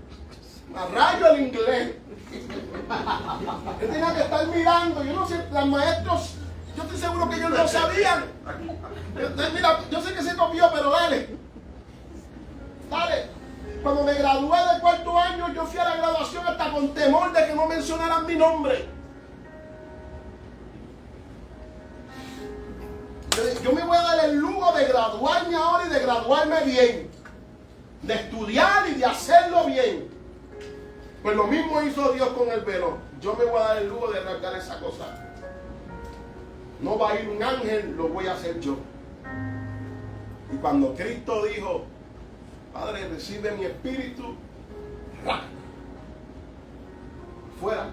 A rayo el inglés. Yo tenía que estar mirando. Yo no sé, los maestros, yo estoy seguro que ellos no sabían. Mira, yo sé que se copió, pero dale. Cuando me gradué de cuarto año, yo fui a la graduación hasta con temor de que no mencionaran mi nombre. Yo me voy a dar el lujo de graduarme ahora y de graduarme bien. De estudiar y de hacerlo bien. Pues lo mismo hizo Dios con el velo. Yo me voy a dar el lujo de arrancar esa cosa. No va a ir un ángel, lo voy a hacer yo. Y cuando Cristo dijo: Padre, recibe mi espíritu, fuera.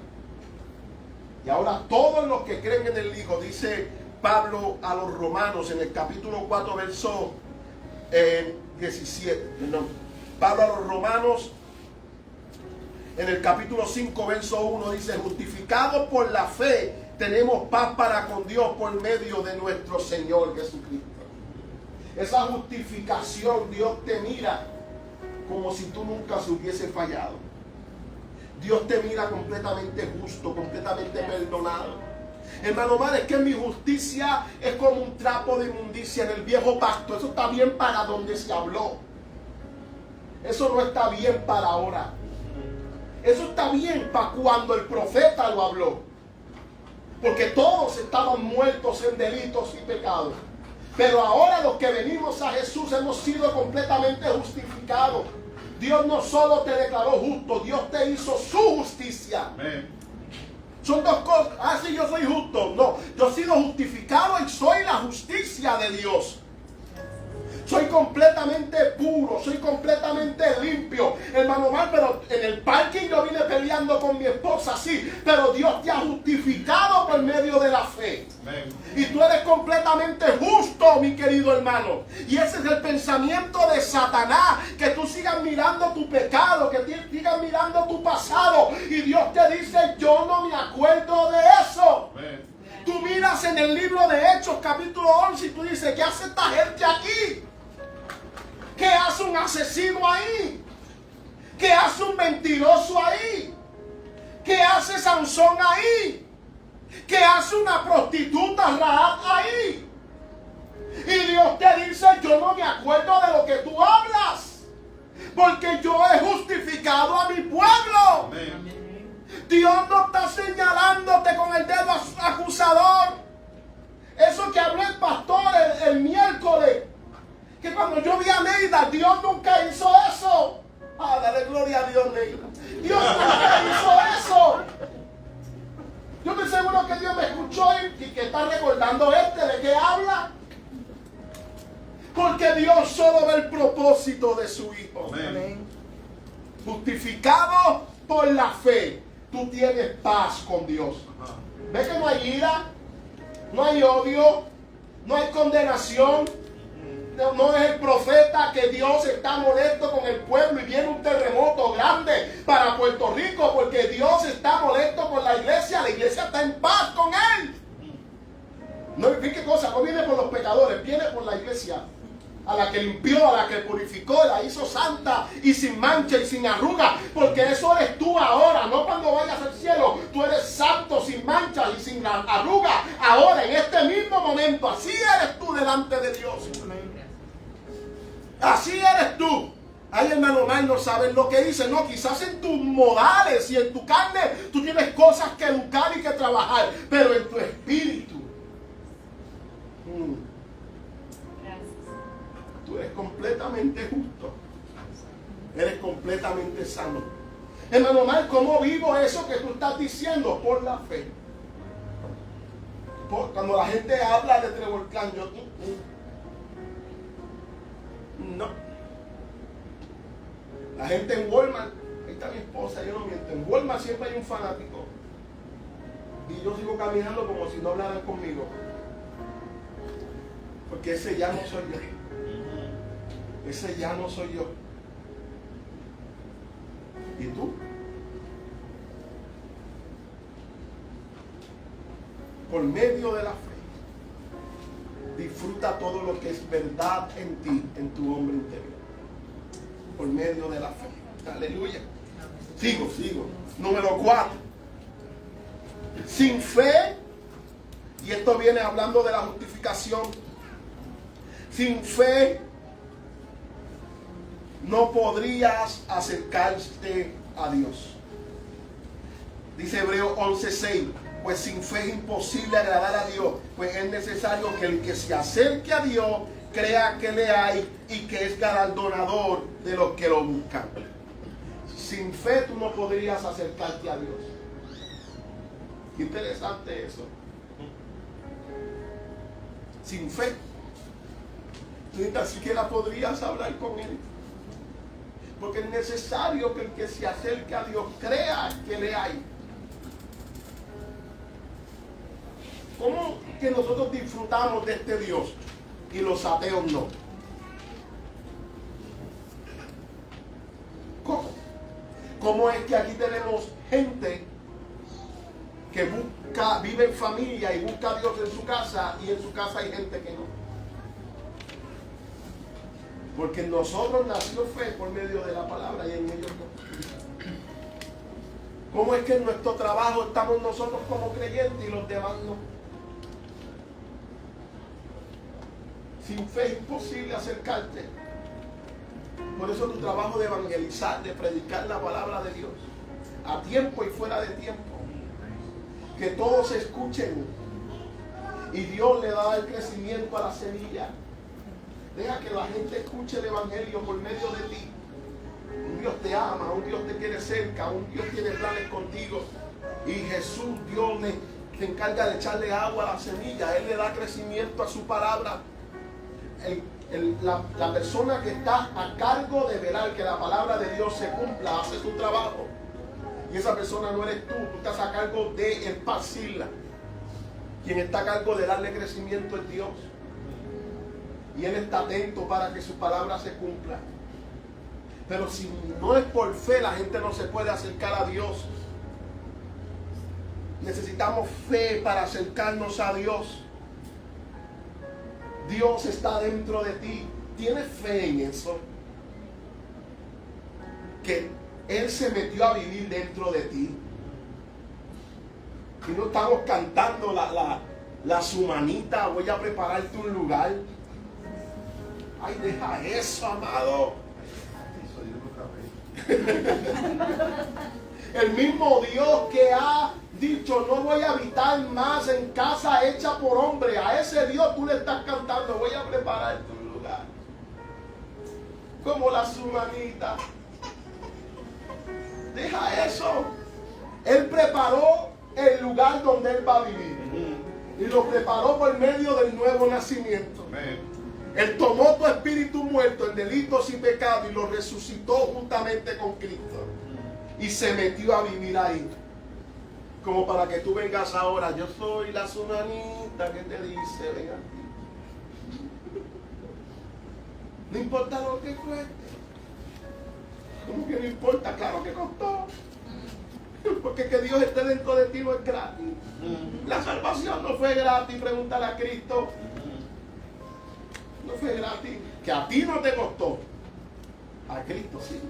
Y ahora todos los que creen en el Hijo, dice Pablo a los romanos en el capítulo 4, verso 17, Pablo a los Romanos, en el capítulo 5, verso 1, dice: justificados por la fe, tenemos paz para con Dios por medio de nuestro Señor Jesucristo. Esa justificación, Dios te mira como si tú nunca se hubiese fallado. Dios te mira completamente justo, completamente perdonado. Hermano Omar, es que mi justicia es como un trapo de inmundicia en el viejo pacto. Eso está bien para donde se habló. Eso no está bien para ahora. Eso está bien para cuando el profeta lo habló. Porque todos estaban muertos en delitos y pecados. Pero ahora los que venimos a Jesús hemos sido completamente justificados. Dios no solo te declaró justo, Dios te hizo su justicia. Amén. Son dos cosas. Ah, sí, yo soy justo. No, yo he sido justificado y soy la justicia de Dios. Soy completamente puro, soy completamente limpio. Hermano Omar, pero en el parking yo vine peleando con mi esposa, sí. Pero Dios te ha justificado por medio de la fe. Amén. Y tú eres completamente justo, mi querido hermano. Y ese es el pensamiento de Satanás. Que tú sigas mirando tu pecado, que sigas mirando tu pasado. Y Dios te dice: yo no me acuerdo de eso. Amén. Tú miras en el libro de Hechos, capítulo 11, y tú dices: ¿qué hace esta gente aquí? ¿Qué hace un asesino ahí? ¿Qué hace un mentiroso ahí? ¿Qué hace Sansón ahí? ¿Qué hace una prostituta Rahab ahí? Y Dios te dice: yo no me acuerdo de lo que tú hablas, porque yo he justificado a mi pueblo. Amén. Dios no está señalándote con el dedo acusador. Eso que habló el pastor el miércoles, que cuando yo vi a Neida, Dios nunca hizo eso. Ah, dale gloria a Dios, Neida. Dios nunca hizo eso. Yo estoy seguro que Dios me escuchó y que está recordando de qué habla. Porque Dios solo ve el propósito de su Hijo. Amén. Justificado por la fe, tú tienes paz con Dios. ¿Ves que no hay ira? No hay odio, no hay condenación. No es el profeta que Dios está molesto con el pueblo y viene un terremoto grande para Puerto Rico porque Dios está molesto con la iglesia está en paz con él. No, ¿qué cosa? No viene por los pecadores, viene por la iglesia, a la que limpió, a la que purificó, la hizo santa y sin mancha y sin arruga, porque eso eres tú ahora, no cuando vayas al cielo. Tú eres santo, sin mancha y sin arruga, ahora, en este mismo momento. Así eres tú delante de Dios. Así eres tú. Ay, hermano Omar, no sabes lo que dice. No, quizás en tus modales y en tu carne tú tienes cosas que educar y que trabajar, pero en tu espíritu tú eres completamente justo. Eres completamente sano. Hermano Omar, ¿cómo vivo eso que tú estás diciendo? Por la fe. Cuando la gente habla de Trevor Clan, yo no. La gente en Walmart, ahí está mi esposa, yo no miento. En Walmart siempre hay un fanático. Y yo sigo caminando como si no hablaran conmigo. Porque ese ya no soy yo. Ese ya no soy yo. ¿Y tú? Por medio de la fe, disfruta todo lo que es verdad en ti, en tu hombre interior. Por medio de la fe. Aleluya. Sigo. Número 4. Sin fe, y esto viene hablando de la justificación. Sin fe no podrías acercarte a Dios. Dice Hebreos 11:6. Pues sin fe es imposible agradar a Dios, pues es necesario que el que se acerque a Dios crea que le hay y que es galardonador de los que lo buscan. Sin fe tú no podrías acercarte a Dios. Qué interesante eso. Sin fe tú ni tan siquiera podrías hablar con Él, porque es necesario que el que se acerque a Dios crea que le hay. ¿Cómo que nosotros disfrutamos de este Dios y los ateos no? ¿Cómo es que aquí tenemos gente que vive en familia y busca a Dios en su casa, y en su casa hay gente que no? Porque en nosotros nació fe por medio de la palabra y en ellos no. ¿Cómo es que en nuestro trabajo estamos nosotros como creyentes y los demás no? Sin fe es imposible acercarte. Por eso tu trabajo de evangelizar, de predicar la palabra de Dios, a tiempo y fuera de tiempo, que todos escuchen, y Dios le da el crecimiento a la semilla. Deja que la gente escuche el evangelio por medio de ti. Un Dios te ama, un Dios te quiere cerca, un Dios tiene planes contigo, y Jesús, Dios se encarga de echarle agua a la semilla. Él le da crecimiento a su palabra. La persona que está a cargo de velar que la palabra de Dios se cumpla, hace su trabajo. Y esa persona no eres tú estás a cargo de esparcirla. Quien está a cargo de darle crecimiento es Dios. Y Él está atento para que su palabra se cumpla. Pero si no es por fe, la gente no se puede acercar a Dios. Necesitamos fe para acercarnos a Dios. Dios está dentro de ti. ¿Tienes fe en eso? Que Él se metió a vivir dentro de ti. Y no estamos cantando la sumanita, voy a prepararte un lugar. Ay, deja eso, amado. El mismo Dios que ha dicho, no voy a habitar más en casa hecha por hombre, a ese Dios tú le estás cantando, voy a prepararte un lugar. Como la sumanita. Deja eso. Él preparó el lugar donde Él va a vivir. Y lo preparó por medio del nuevo nacimiento. Él tomó tu espíritu muerto en delitos y pecados y lo resucitó juntamente con Cristo. Y se metió a vivir ahí. Como para que tú vengas ahora. Yo soy la sumanita que te dice, ven aquí. No importa lo que cueste. ¿Cómo que no importa? Claro que costó. Porque que Dios esté dentro de ti no es gratis. La salvación no fue gratis, pregúntale a Cristo. No fue gratis. Que a ti no te costó. A Cristo sí.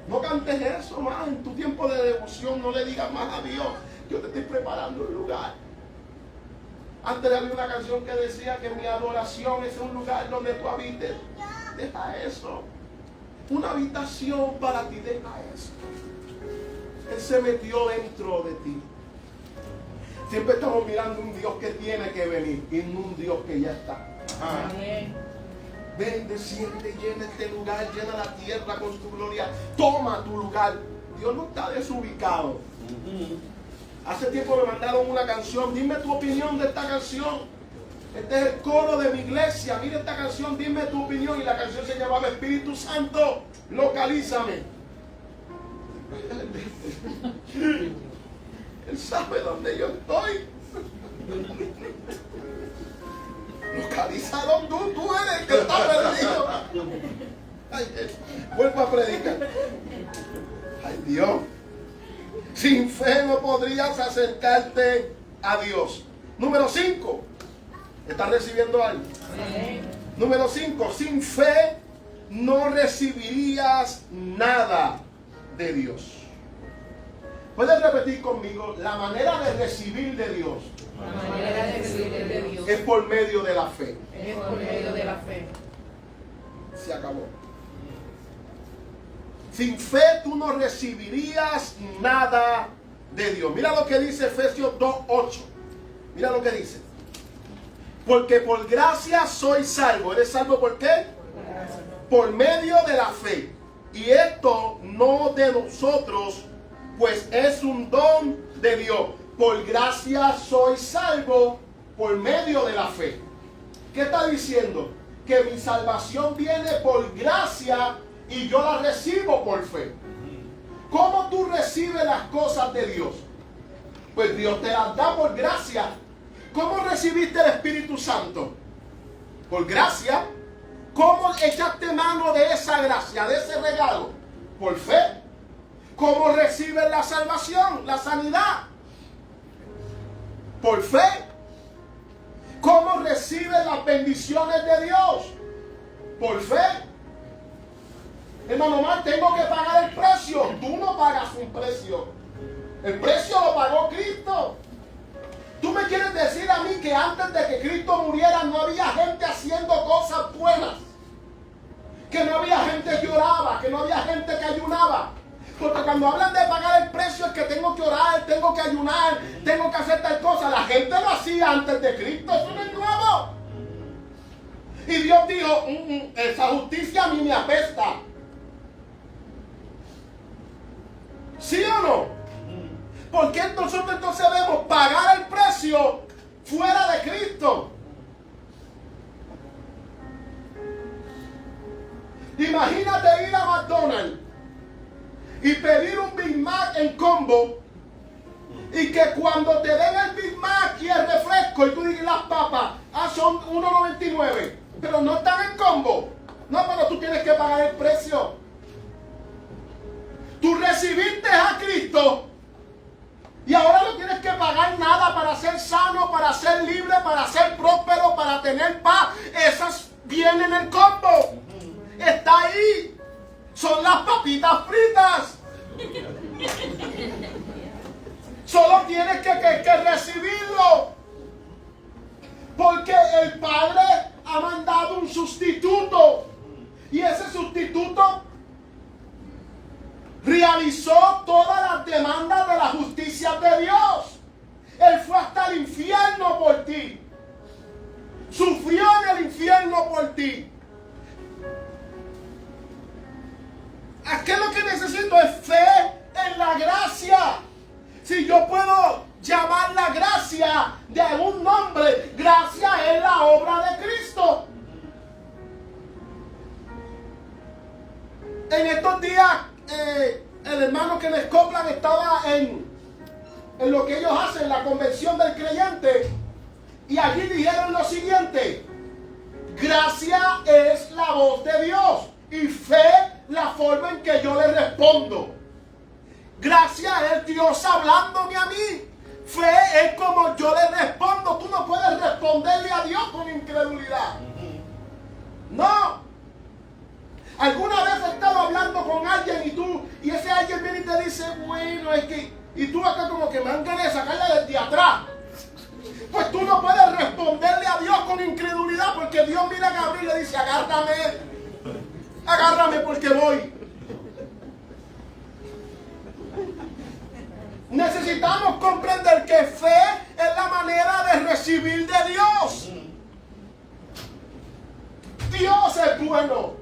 No cantes eso más en tu tiempo de devoción. No le digas más a Dios. Yo te estoy preparando un lugar. Antes había una canción que decía que mi adoración es un lugar donde tú habites. Deja eso. Una habitación para ti, deja eso. Él se metió dentro de ti. Siempre estamos mirando un Dios que tiene que venir y no un Dios que ya está. Amén. Ven, desciende, llena este lugar, llena la tierra con tu gloria. Toma tu lugar. Dios no está desubicado. Hace tiempo me mandaron una canción. Dime tu opinión de esta canción. Este es el coro de mi iglesia. Mira esta canción, dime tu opinión. Y la canción se llamaba Espíritu Santo, localízame. Él sabe dónde yo estoy. Localizado tú eres el que está perdido. Ay, vuelvo a predicar. Ay, Dios. Sin fe no podrías acercarte a Dios. Número 5. ¿Estás recibiendo algo? Sí. Número 5. Sin fe no recibirías nada de Dios. ¿Puedes repetir conmigo? La manera de recibir de Dios. La manera de recibir de Dios es por medio de la fe. Es por medio de la fe. Se acabó. Sin fe tú no recibirías nada de Dios. Mira lo que dice Efesios 2:8. Mira lo que dice. Porque por gracia soy salvo. ¿Eres salvo por qué? Por medio de la fe. Y esto no de nosotros, pues es un don de Dios. Por gracia soy salvo por medio de la fe. ¿Qué está diciendo? Que mi salvación viene por gracia y yo la recibo por fe. ¿Cómo tú recibes las cosas de Dios? Pues Dios te las da por gracia. ¿Cómo recibiste el Espíritu Santo? Por gracia. ¿Cómo echaste mano de esa gracia, de ese regalo? Por fe. ¿Cómo reciben la salvación, la sanidad? Por fe. ¿Cómo reciben las bendiciones de Dios? Por fe. Hermano Omar, tengo que pagar el precio. Tú no pagas un precio. El precio lo pagó Cristo. ¿Tú me quieres decir a mí que antes de que Cristo muriera no había gente haciendo cosas buenas? Que no había gente que oraba, que no había gente que ayunaba. Porque cuando hablan de pagar el precio es que tengo que orar, tengo que ayunar, tengo que hacer tal cosa. La gente lo hacía antes de Cristo, eso no es nuevo. Y Dios dijo, esa justicia a mí me apesta. ¿Sí o no? ¿Por qué nosotros entonces debemos pagar el precio fuera de Cristo? Imagínate ir a McDonald's y pedir un Big Mac en combo y que cuando te den el Big Mac y el refresco y tú digas las papas, son $1.99, pero no están en combo. No, pero tú tienes que pagar el precio. Tú recibiste a Cristo y ahora no tienes que pagar nada para ser sano, para ser libre, para ser próspero, para tener paz. Esas vienen en el combo. Está ahí. Son las papitas fritas. Solo tienes que recibirlo. Porque el Padre ha mandado un sustituto. Y ese sustituto realizó todas las demandas de la justicia de Dios. Él fue hasta el infierno por ti. Sufrió en el infierno por ti. ¿Qué es lo que necesito? Es fe en la gracia. Si yo puedo llamar la gracia de un nombre, gracia es la obra de Cristo. En estos días, el hermano que les coplan estaba en lo que ellos hacen, la convención del creyente, y allí dijeron lo siguiente: gracia es la voz de Dios y fe la forma en que yo le respondo. Gracia es Dios hablándome a mí. Fe es como yo le respondo. Tú no puedes responderle a Dios con incredulidad. No. ¿Alguna vez has estado hablando con alguien y ese alguien viene y te dice, bueno, es que, y tú acá como que me dan ganas de sacarla desde atrás? Pues tú no puedes responderle a Dios con incredulidad, porque Dios mira a Gabriel y le dice, agárrame porque voy. Necesitamos comprender que fe es la manera de recibir de Dios. Dios es bueno.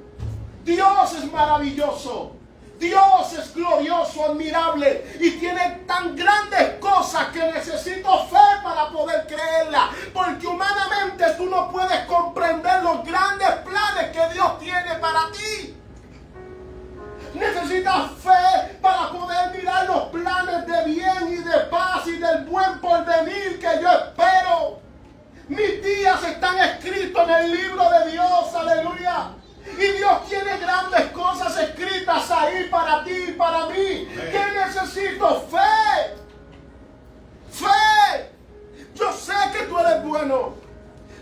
Dios es maravilloso. Dios es glorioso, admirable y tiene tan grandes cosas que necesito fe para poder creerla. Porque humanamente tú no puedes comprender los grandes planes que Dios tiene para ti. Necesitas fe para poder mirar los planes de bien y de paz y del buen porvenir que yo espero. Mis días están escritos en el libro de Dios, aleluya. Y Dios tiene grandes cosas escritas ahí para ti y para mí. ¿Qué necesito? Fe. Fe. Yo sé que tú eres bueno.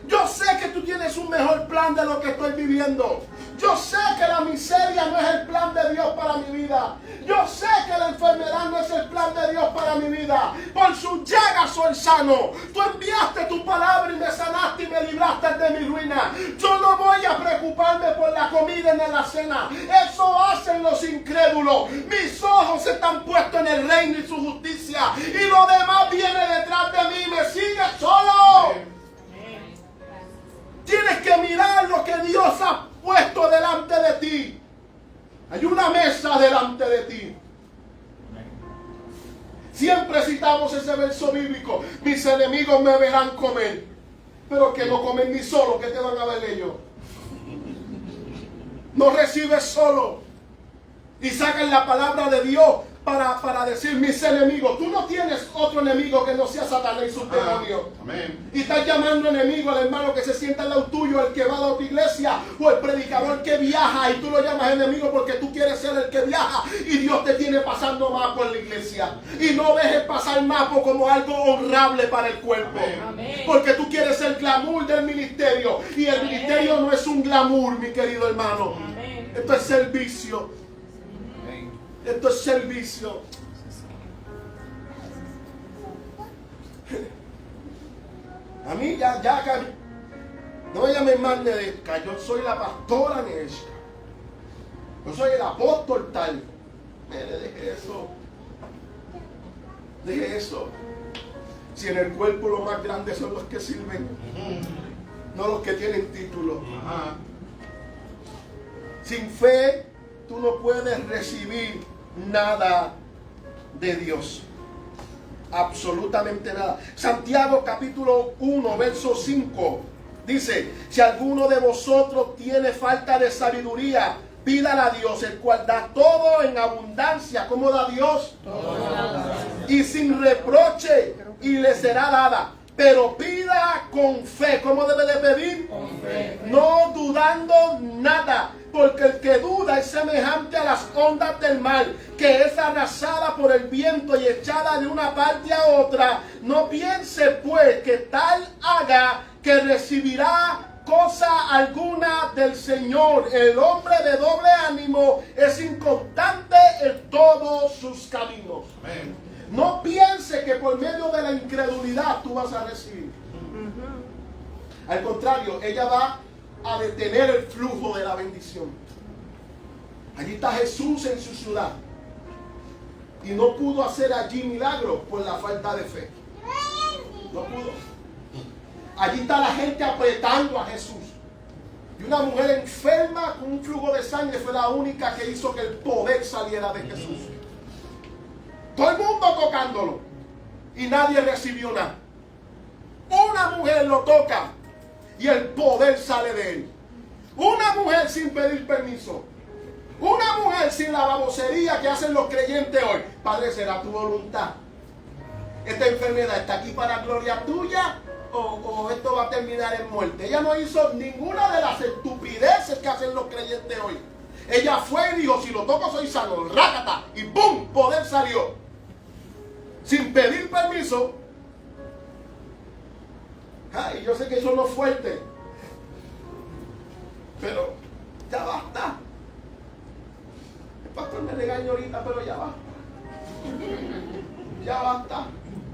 Yo sé que tú tienes un mejor plan de lo que estoy viviendo. Yo sé que la miseria no es el plan de Dios para mi vida. Yo sé que la enfermedad no es el plan de Dios para mi vida. Por sus llagas soy sano. Tú enviaste tu palabra y me sanaste y me libraste de mi ruina. Yo no voy a preocuparme por la comida ni la cena. Eso hacen los incrédulos. Mis ojos están puestos en el reino y su justicia. Y lo demás viene detrás de mí. Me sigue solo. Tienes que mirar lo que Dios ha puesto delante de ti. Hay una mesa delante de ti. Siempre citamos ese verso bíblico. Mis enemigos me verán comer. Pero que no comen ni solo. ¿Qué te van a ver ellos? No recibes solo. Y sacan la palabra de Dios para decir mis enemigos. Tú no tienes otro enemigo que no sea Satanás y sus demonios. Amén. Y estás llamando enemigo al hermano que se sienta al lado tuyo, el que va a la otra iglesia, o el predicador que viaja, y tú lo llamas enemigo porque tú quieres ser el que viaja y Dios te tiene pasando mapo en la iglesia. Y no dejes pasar mapo como algo honrable para el cuerpo. Amén. Porque tú quieres el glamour del ministerio, y el ministerio no es un glamour, mi querido hermano. Amén. Esto es servicio. Esto es servicio. A mí ya no me llamen más Nedesca. Yo soy la pastora Nedesca. Yo soy el apóstol tal. Deje eso. Deje eso. Si en el cuerpo los más grandes son los que sirven, no los que tienen título. Sin fe, tú no puedes recibir nada de Dios. Absolutamente nada. Santiago capítulo 1, verso 5 dice: si alguno de vosotros tiene falta de sabiduría, pídala a Dios, el cual da todo en abundancia. ¿Cómo da Dios? Y sin reproche, y le será dada. Pero pida con fe. ¿Cómo debe de pedir? Con fe. No dudando nada, porque el que duda es semejante a las ondas del mar, que es arrasada por el viento y echada de una parte a otra. No piense pues que tal haga, que recibirá cosa alguna del Señor. El hombre de doble ánimo es inconstante en todos sus caminos. Amén. No piense que por medio de la incredulidad tú vas a recibir. Al contrario, ella va a detener el flujo de la bendición. Allí está Jesús en su ciudad, y no pudo hacer allí milagros por la falta de fe. No pudo. Allí está la gente apretando a Jesús, y una mujer enferma con un flujo de sangre fue la única que hizo que el poder saliera de Jesús. Todo el mundo tocándolo y nadie recibió nada. Una mujer lo toca y el poder sale de él. Una mujer sin pedir permiso. Una mujer sin la babosería que hacen los creyentes hoy. Padre, ¿será tu voluntad? ¿Esta enfermedad está aquí para gloria tuya o esto va a terminar en muerte? Ella no hizo ninguna de las estupideces que hacen los creyentes hoy. Ella fue y dijo: si lo toco soy sano. Rácata. Y ¡pum! Poder salió. Sin pedir permiso. Ay, yo sé que eso no es fuerte, pero ya basta. El pastor me regaña ahorita, pero ya basta. Ya basta.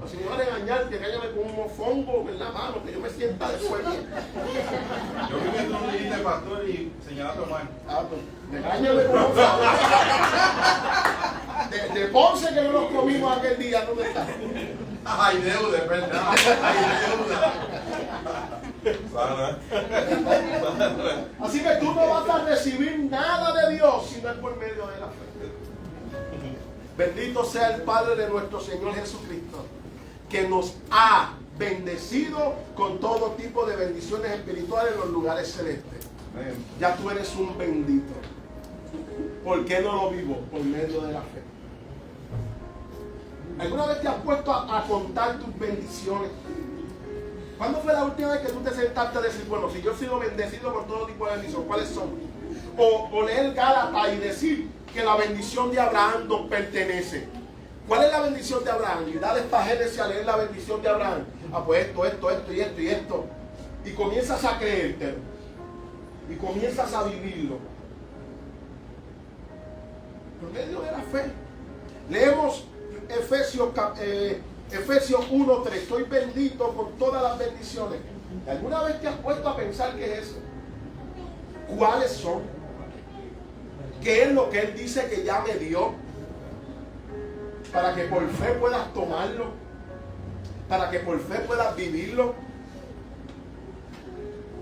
O si me va a regañar, que regáñame con un mofongo en la mano, que yo me sienta después bien. Yo vi que tú dijiste pastor y señalando mal. Pues, regáñame con un mofongo. De Ponce, que no nos comimos aquel día, ¿dónde está? Hay deuda, es verdad. Hay deuda. Así que tú no vas a recibir nada de Dios si no es por medio de la fe. Bendito sea el Padre de nuestro Señor Jesucristo, que nos ha bendecido con todo tipo de bendiciones espirituales en los lugares celestes. Ya tú eres un bendito. ¿Por qué no lo vivo? Por medio de la fe. ¿Alguna vez te has puesto a contar tus bendiciones? ¿Cuándo fue la última vez que tú te sentaste a decir: bueno, si yo he sido bendecido con todo tipo de bendiciones, ¿cuáles son? O leer Gálatas y decir que la bendición de Abraham nos pertenece. ¿Cuál es la bendición de Abraham? Y dale para Génesis a leer la bendición de Abraham. Pues esto y esto. Y comienzas a creértelo. Y comienzas a vivirlo. Por medio de la fe. Leemos Efesios 1:3. Estoy bendito con todas las bendiciones. ¿Alguna vez te has puesto a pensar qué es eso? ¿Cuáles son? ¿Qué es lo que Él dice que ya me dio? Para que por fe puedas tomarlo. Para que por fe puedas vivirlo.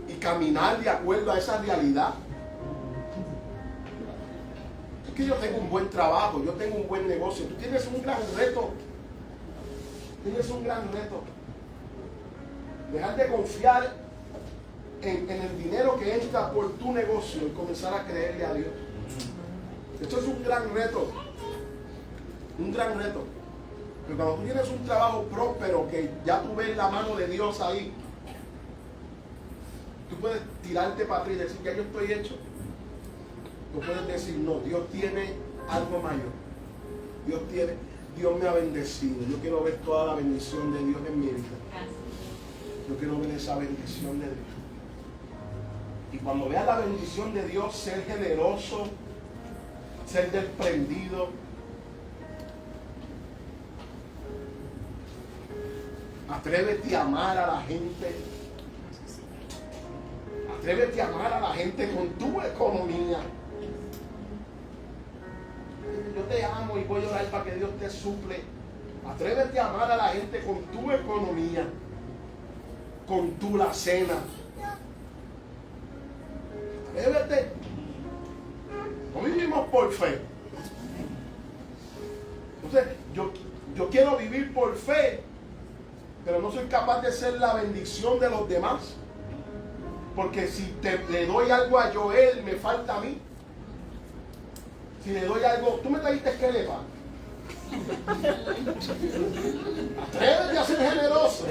Y caminar de acuerdo a esa realidad. Es que yo tengo un buen trabajo, yo tengo un buen negocio. Tú tienes un gran reto. Tienes un gran reto. Dejar de confiar en el dinero que entra por tu negocio y comenzar a creerle a Dios. Esto es un gran reto. Un gran reto. Pero cuando tú tienes un trabajo próspero, que ya tú ves la mano de Dios ahí, tú puedes tirarte para atrás y decir, ya yo estoy hecho. Tú puedes decir, no, Dios tiene algo mayor. Dios me ha bendecido. Yo quiero ver toda la bendición de Dios en mi vida. Yo quiero ver esa bendición de Dios. Y cuando veas la bendición de Dios, ser generoso, ser desprendido. Atrévete a amar a la gente. Atrévete a amar a la gente con tu economía. Yo te amo y voy a orar para que Dios te suple. Atrévete a amar a la gente con tu economía, con tu la cena. Atrévete. No vivimos por fe. Entonces, yo quiero vivir por fe, pero no soy capaz de ser la bendición de los demás. Porque si le doy algo a Joel, me falta a mí. Si le doy algo, tú me trajiste esquelepa. Atrévete a ser generoso.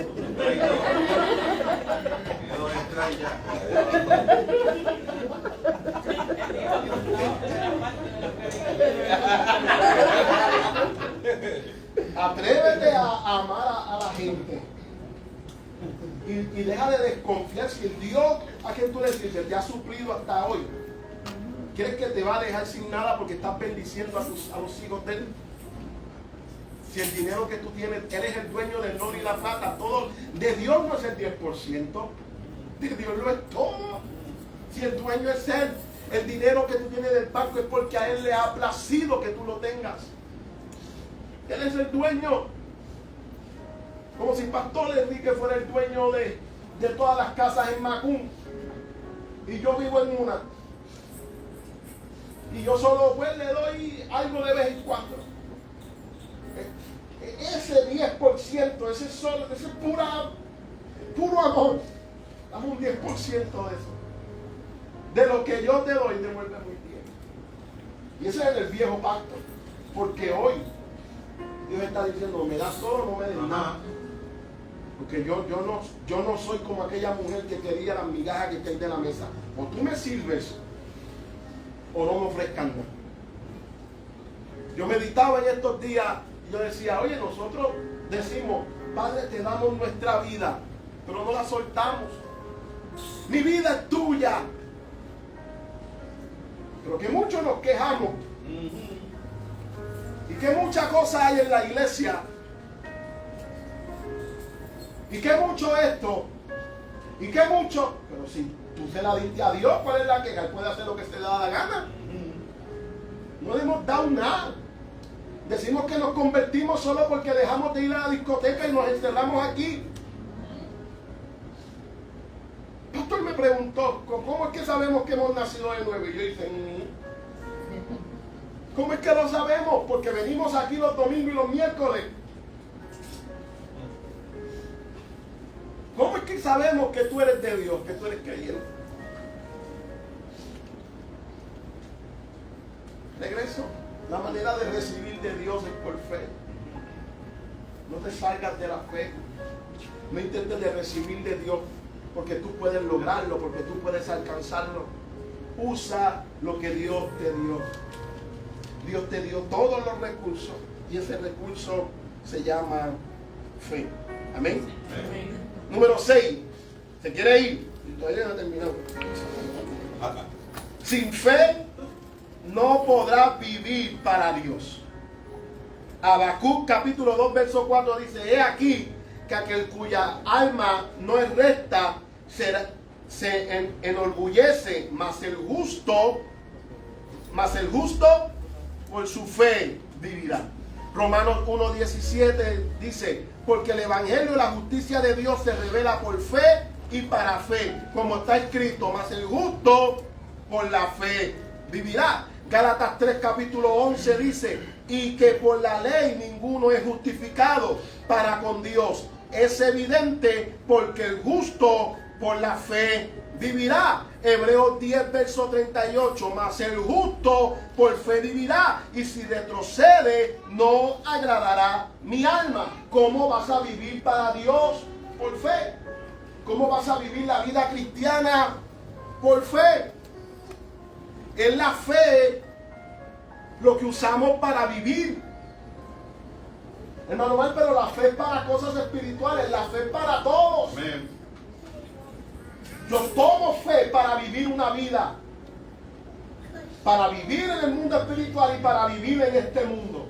Atrévete a amar a la gente. Y deja de desconfiar si el Dios a quien tú le sirves te ha suplido hasta hoy. ¿Crees que te va a dejar sin nada porque estás bendiciendo a los hijos de Él? Si el dinero que tú tienes, Él es el dueño del oro y la plata, todo de Dios no es el 10%, de Dios lo es todo. Si el dueño es Él, el dinero que tú tienes del banco es porque a Él le ha placido que tú lo tengas. Él es el dueño. Como si Pastor Enrique fuera el dueño de todas las casas en Macún. Y yo vivo en una. Y yo solo pues le doy algo de vez en cuando. Ese 10%, ese es puro amor. Dame un 10% de eso. De lo que yo te doy, devuelve muy bien. Y ese es el viejo pacto. Porque hoy Dios está diciendo, me das todo o no me des nada. Porque yo no soy como aquella mujer que quería las migajas que caen de la mesa. O tú me sirves o no me ofrezcan nada. Yo meditaba en estos días y yo decía, oye, nosotros decimos, Padre, te damos nuestra vida, pero no la soltamos. Mi vida es tuya. Pero que muchos nos quejamos. Y que muchas cosas hay en la iglesia. Y que mucho esto. Y que mucho. Pero si tú se la diste a Dios, ¿cuál es la queja? Él puede hacer lo que se le da la gana. No le hemos dado nada. Decimos que nos convertimos solo porque dejamos de ir a la discoteca y nos encerramos aquí. Pastor me preguntó, ¿cómo es que sabemos que hemos nacido de nuevo? Y yo dije, ¿cómo es que lo sabemos? Porque venimos aquí los domingos y los miércoles. ¿Cómo es que sabemos que tú eres de Dios, que tú eres creyente? Regreso. La manera de recibir de Dios es por fe. No te salgas de la fe. No intentes de recibir de Dios porque tú puedes lograrlo, porque tú puedes alcanzarlo. Usa lo que Dios te dio. Dios te dio todos los recursos y ese recurso se llama fe. Amén. Amén. Número 6. ¿Se quiere ir? Y todavía no ha terminado. Sin fe no podrás vivir para Dios. Habacuc capítulo 2 verso 4 dice, he aquí que aquel cuya alma no es recta se enorgullece, mas el justo por su fe vivirá. Romanos 1:17 dice, porque el evangelio y la justicia de Dios se revela por fe y para fe, como está escrito, mas el justo por la fe vivirá. Gálatas 3 capítulo 11 dice, y que por la ley ninguno es justificado para con Dios. Es evidente porque el justo por la fe vivirá. Hebreos 10, verso 38. Mas el justo por fe vivirá. Y si retrocede, no agradará mi alma. ¿Cómo vas a vivir para Dios? Por fe. ¿Cómo vas a vivir la vida cristiana? Por fe. Es la fe lo que usamos para vivir. Hermano Mal, pero la fe es para cosas espirituales. La fe es para todos. Amén. Yo tomo fe para vivir una vida. Para vivir en el mundo espiritual y para vivir en este mundo.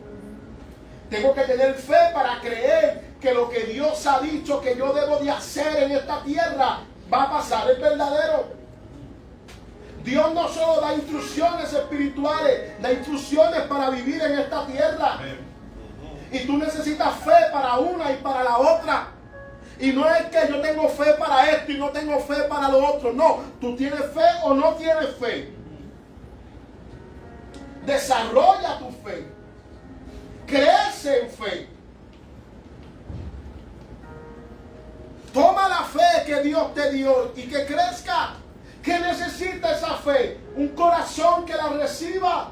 Tengo que tener fe para creer que lo que Dios ha dicho que yo debo de hacer en esta tierra va a pasar, es verdadero. Dios no solo da instrucciones espirituales, da instrucciones para vivir en esta tierra. Y tú necesitas fe para una y para la otra. Y no es que yo tengo fe para esto y no tengo fe para lo otro. No, tú tienes fe o no tienes fe. Desarrolla tu fe. Crece en fe. Toma la fe que Dios te dio y que crezca. ¿Qué necesita esa fe? Un corazón que la reciba.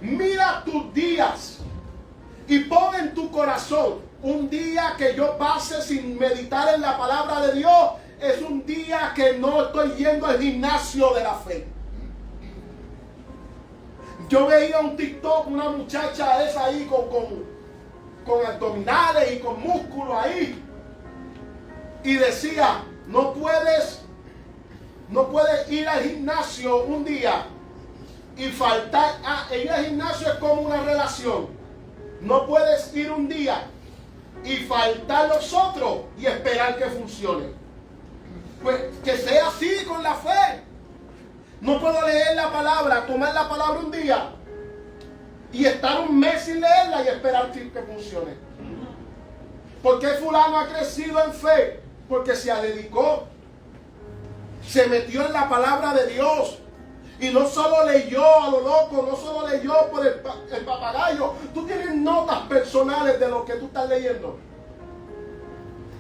Mira tus días y pon en tu corazón: un día que yo pase sin meditar en la palabra de Dios es un día que no estoy yendo al gimnasio de la fe. Yo veía un TikTok, una muchacha esa ahí con abdominales y con músculos ahí. Y decía, no puedes ir al gimnasio un día y faltar. Ir al gimnasio es como una relación. No puedes ir un día y faltar los otros y esperar que funcione. Pues que sea así con la fe. No puedo leer la palabra, tomar la palabra un día y estar un mes sin leerla y esperar que funcione. ¿Por qué fulano ha crecido en fe? Porque se dedicó, se metió en la palabra de Dios. Y no solo leyó a lo loco, no solo leyó por el papagayo. Tú tienes notas personales de lo que tú estás leyendo.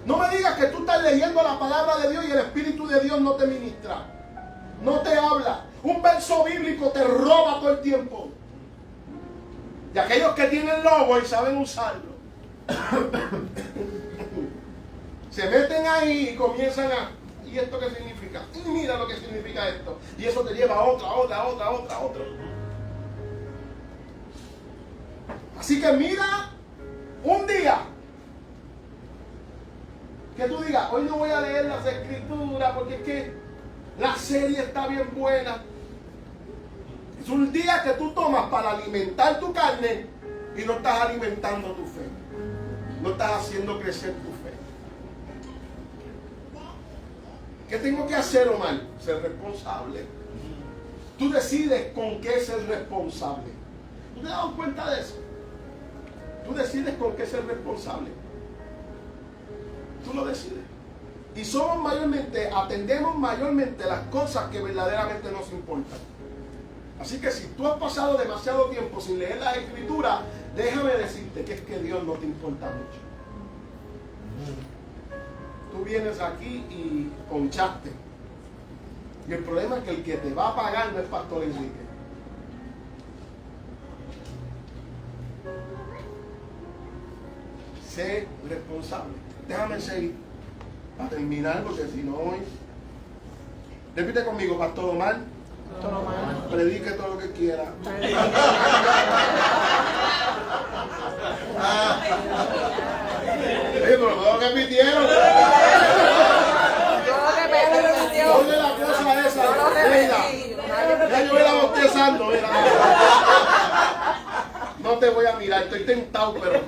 No me digas que tú estás leyendo la palabra de Dios y el Espíritu de Dios no te ministra, no te habla. Un verso bíblico te roba todo el tiempo. Y aquellos que tienen lobo y saben usarlo, se meten ahí y comienzan a... ¿Y esto qué significa? Y mira lo que significa esto. Y eso te lleva a otra. Así que mira un día que tú digas, hoy no voy a leer las escrituras porque es que la serie está bien buena. Es un día que tú tomas para alimentar tu carne y no estás alimentando tu fe. No estás haciendo crecer tu fe. ¿Qué tengo que hacer, Omar? Ser responsable. Tú decides con qué ser responsable. ¿Tú te has dado cuenta de eso? Tú decides con qué ser responsable. Tú lo decides. Y atendemos mayormente las cosas que verdaderamente nos importan. Así que si tú has pasado demasiado tiempo sin leer las escrituras, déjame decirte que es que Dios no te importa mucho. Tú vienes aquí y ponchaste. Y el problema es que el que te va a pagar no es Pastor Enrique. Sé responsable. Déjame seguir para terminar, porque si no hoy... Repite conmigo, Pastor Omar. Pastor Omar. Predique todo lo que quiera. Pero no repitieron. Ponle la cosa esa. Mira, ya yo voy a bostezando. Mira. No te voy a mirar, estoy tentado, pero...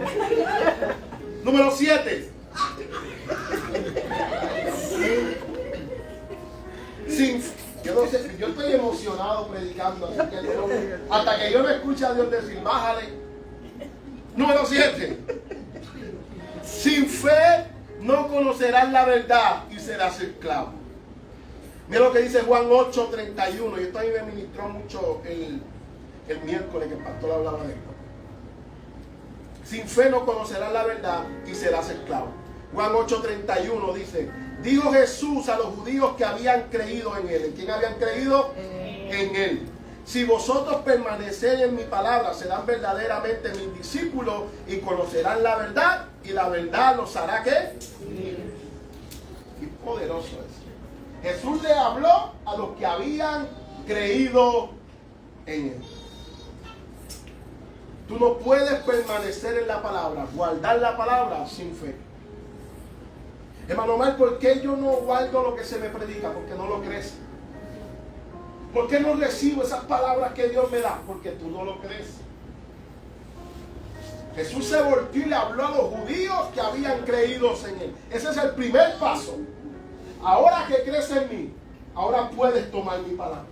Número 7. Yo no sé, yo estoy emocionado predicando, así que hasta que yo no escuche a Dios decir, bájale. Número 7. Sin fe no conocerás la verdad y serás esclavo. Mira lo que dice Juan 8:31. Y esto a mí me ministró mucho el miércoles que el pastor hablaba de esto. Sin fe no conocerás la verdad y serás esclavo. Juan 8:31 dice, Dijo Jesús a los judíos que habían creído en Él. ¿En quién habían creído? En Él. Si vosotros permanecéis en mi palabra, serán verdaderamente mis discípulos y conocerán la verdad, y la verdad los hará ¿qué? Qué poderoso es. Jesús le habló a los que habían creído en Él. Tú no puedes permanecer en la palabra, guardar la palabra sin fe. Hermano Omar, ¿por qué yo no guardo lo que se me predica? Porque no lo crees. ¿Por qué no recibo esas palabras que Dios me da? Porque tú no lo crees. Jesús se volvió y le habló a los judíos que habían creído en Él. Ese es el primer paso. Ahora que crees en mí, ahora puedes tomar mi palabra.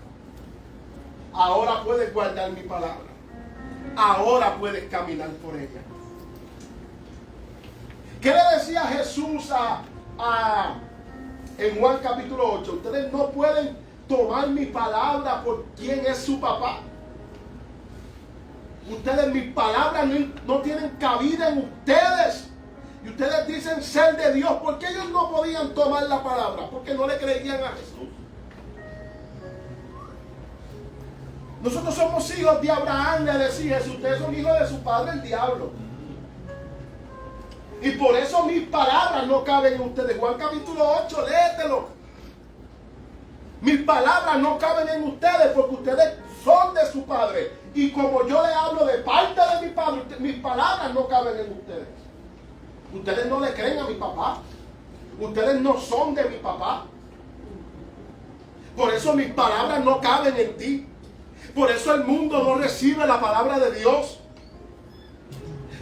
Ahora puedes guardar mi palabra. Ahora puedes caminar por ella. ¿Qué le decía Jesús en Juan capítulo 8? Ustedes no pueden tomar mi palabra por quién es su papá. Ustedes, mis palabras no tienen cabida en ustedes. Y ustedes dicen ser de Dios. ¿Por qué ellos no podían tomar la palabra? Porque no le creían a Jesús. Nosotros somos hijos de Abraham, le decía Jesús. Ustedes son hijos de su padre, el diablo. Y por eso mis palabras no caben en ustedes. Juan capítulo 8, léetelo. Mis palabras no caben en ustedes porque ustedes son de su padre. Y como yo le hablo de parte de mi padre, mis palabras no caben en ustedes. Ustedes no le creen a mi papá. Ustedes no son de mi papá. Por eso mis palabras no caben en ti. Por eso el mundo no recibe la palabra de Dios.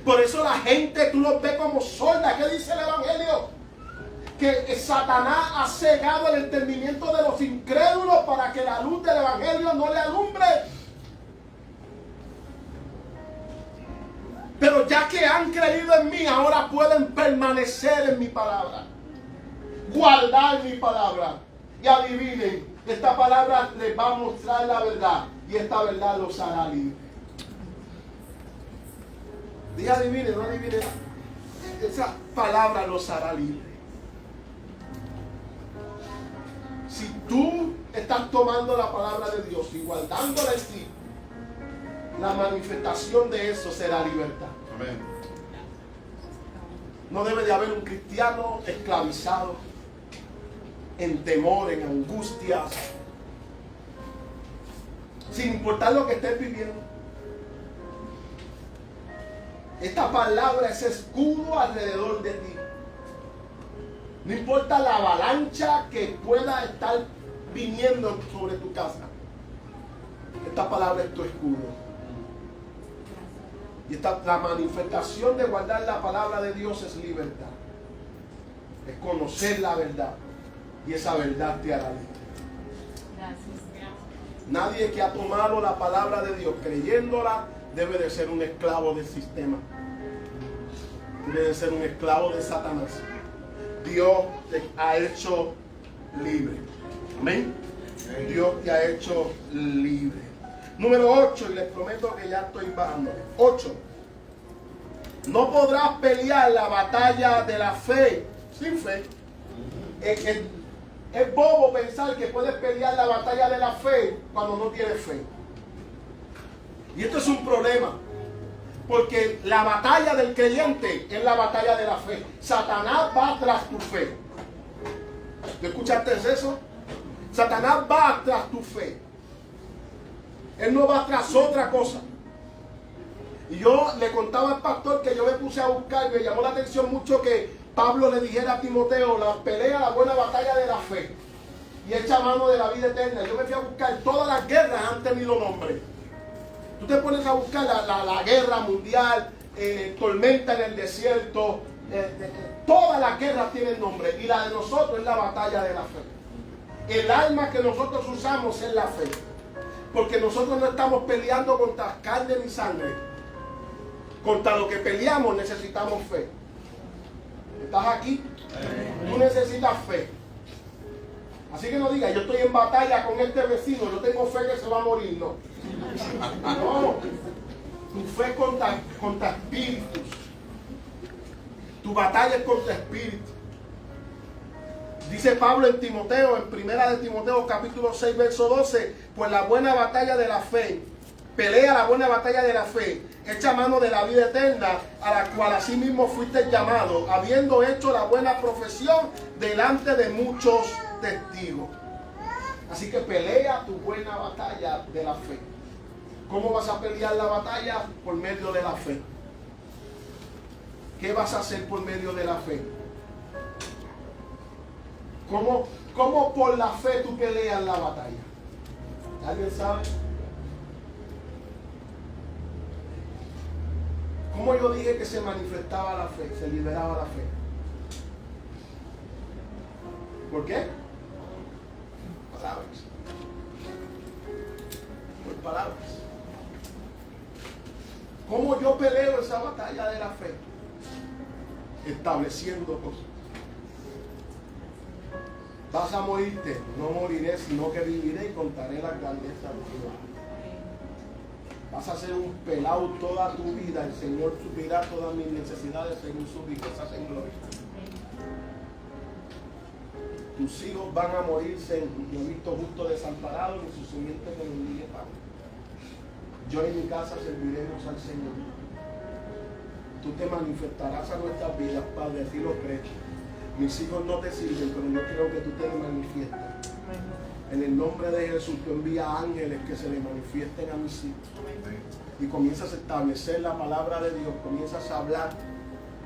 Por eso la gente, tú los ves como sorda. ¿Qué dice el Evangelio? Que Satanás ha cegado el entendimiento de los incrédulos para que la luz del Evangelio no le alumbre. Pero ya que han creído en mí, ahora pueden permanecer en mi palabra. Guardar mi palabra. Y adivinen, esta palabra les va a mostrar la verdad. Y esta verdad los hará libres. Diga adivinen, no adivinen. Esa palabra los hará libres. Si tú estás tomando la palabra de Dios y guardándola en ti, la manifestación de eso será libertad. Amén. No debe de haber un cristiano esclavizado, en temor, en angustias, sin importar lo que estés viviendo. Esta palabra es escudo alrededor de ti. No importa la avalancha que pueda estar viniendo sobre tu casa. Esta palabra es tu escudo. Y la manifestación de guardar la palabra de Dios es libertad. Es conocer la verdad. Y esa verdad te hará libre. Nadie que ha tomado la palabra de Dios creyéndola debe de ser un esclavo del sistema. Debe de ser un esclavo de Satanás. Dios te ha hecho libre. Amén. Dios te ha hecho libre. Número 8, y les prometo que ya estoy bajando. 8. No podrás pelear la batalla de la fe sin fe. Es bobo pensar que puedes pelear la batalla de la fe cuando no tienes fe. Y esto es un problema. Porque la batalla del creyente es la batalla de la fe. Satanás va tras tu fe. ¿Tú escuchaste eso? Satanás va tras tu fe. Él no va tras otra cosa. Y yo le contaba al pastor que yo me puse a buscar y me llamó la atención mucho que Pablo le dijera a Timoteo, la pelea, la buena batalla de la fe. Y echa mano de la vida eterna. Yo me fui a buscar, todas las guerras han tenido nombre. Tú te pones a buscar la guerra mundial, tormenta en el desierto, todas las guerras tienen nombre. Y la de nosotros es la batalla de la fe. El arma que nosotros usamos es la fe. Porque nosotros no estamos peleando contra carne ni sangre. Contra lo que peleamos necesitamos fe. ¿Estás aquí? Tú necesitas fe. Así que no digas, yo estoy en batalla con este vecino, yo tengo fe que se va a morir. No. No. Tu fe es contra espíritus. Tu batalla es contra espíritus. Dice Pablo en Timoteo, en primera de Timoteo capítulo 6 verso 12, pues la buena batalla de la fe, pelea la buena batalla de la fe, echa mano de la vida eterna, a la cual asimismo fuiste llamado, habiendo hecho la buena profesión delante de muchos testigos. Así que pelea tu buena batalla de la fe. ¿Cómo vas a pelear la batalla? Por medio de la fe. ¿Qué vas a hacer por medio de la fe? ¿Cómo por la fe tú peleas la batalla? ¿Alguien sabe? ¿Cómo yo dije que se manifestaba la fe, se liberaba la fe? ¿Por qué? Palabras. Por palabras. ¿Cómo yo peleo esa batalla de la fe? Estableciendo cosas. Vas a morirte, no moriré, sino que viviré y contaré las grandezas de Jehová. Vas a ser un pelado toda tu vida. El Señor suplirá todas mis necesidades según sus riquezas en gloria. Tus hijos van a morirse, no he visto justo desamparado, ni su simiente que bendiga pan. Yo en mi casa serviremos al Señor. Tú te manifestarás a nuestras vidas, Padre, así lo crees. Mis hijos no te sirven, pero yo creo que tú te manifiestas. En el nombre de Jesús, tú envías ángeles que se le manifiesten a mis hijos. Y comienzas a establecer la palabra de Dios, comienzas a hablar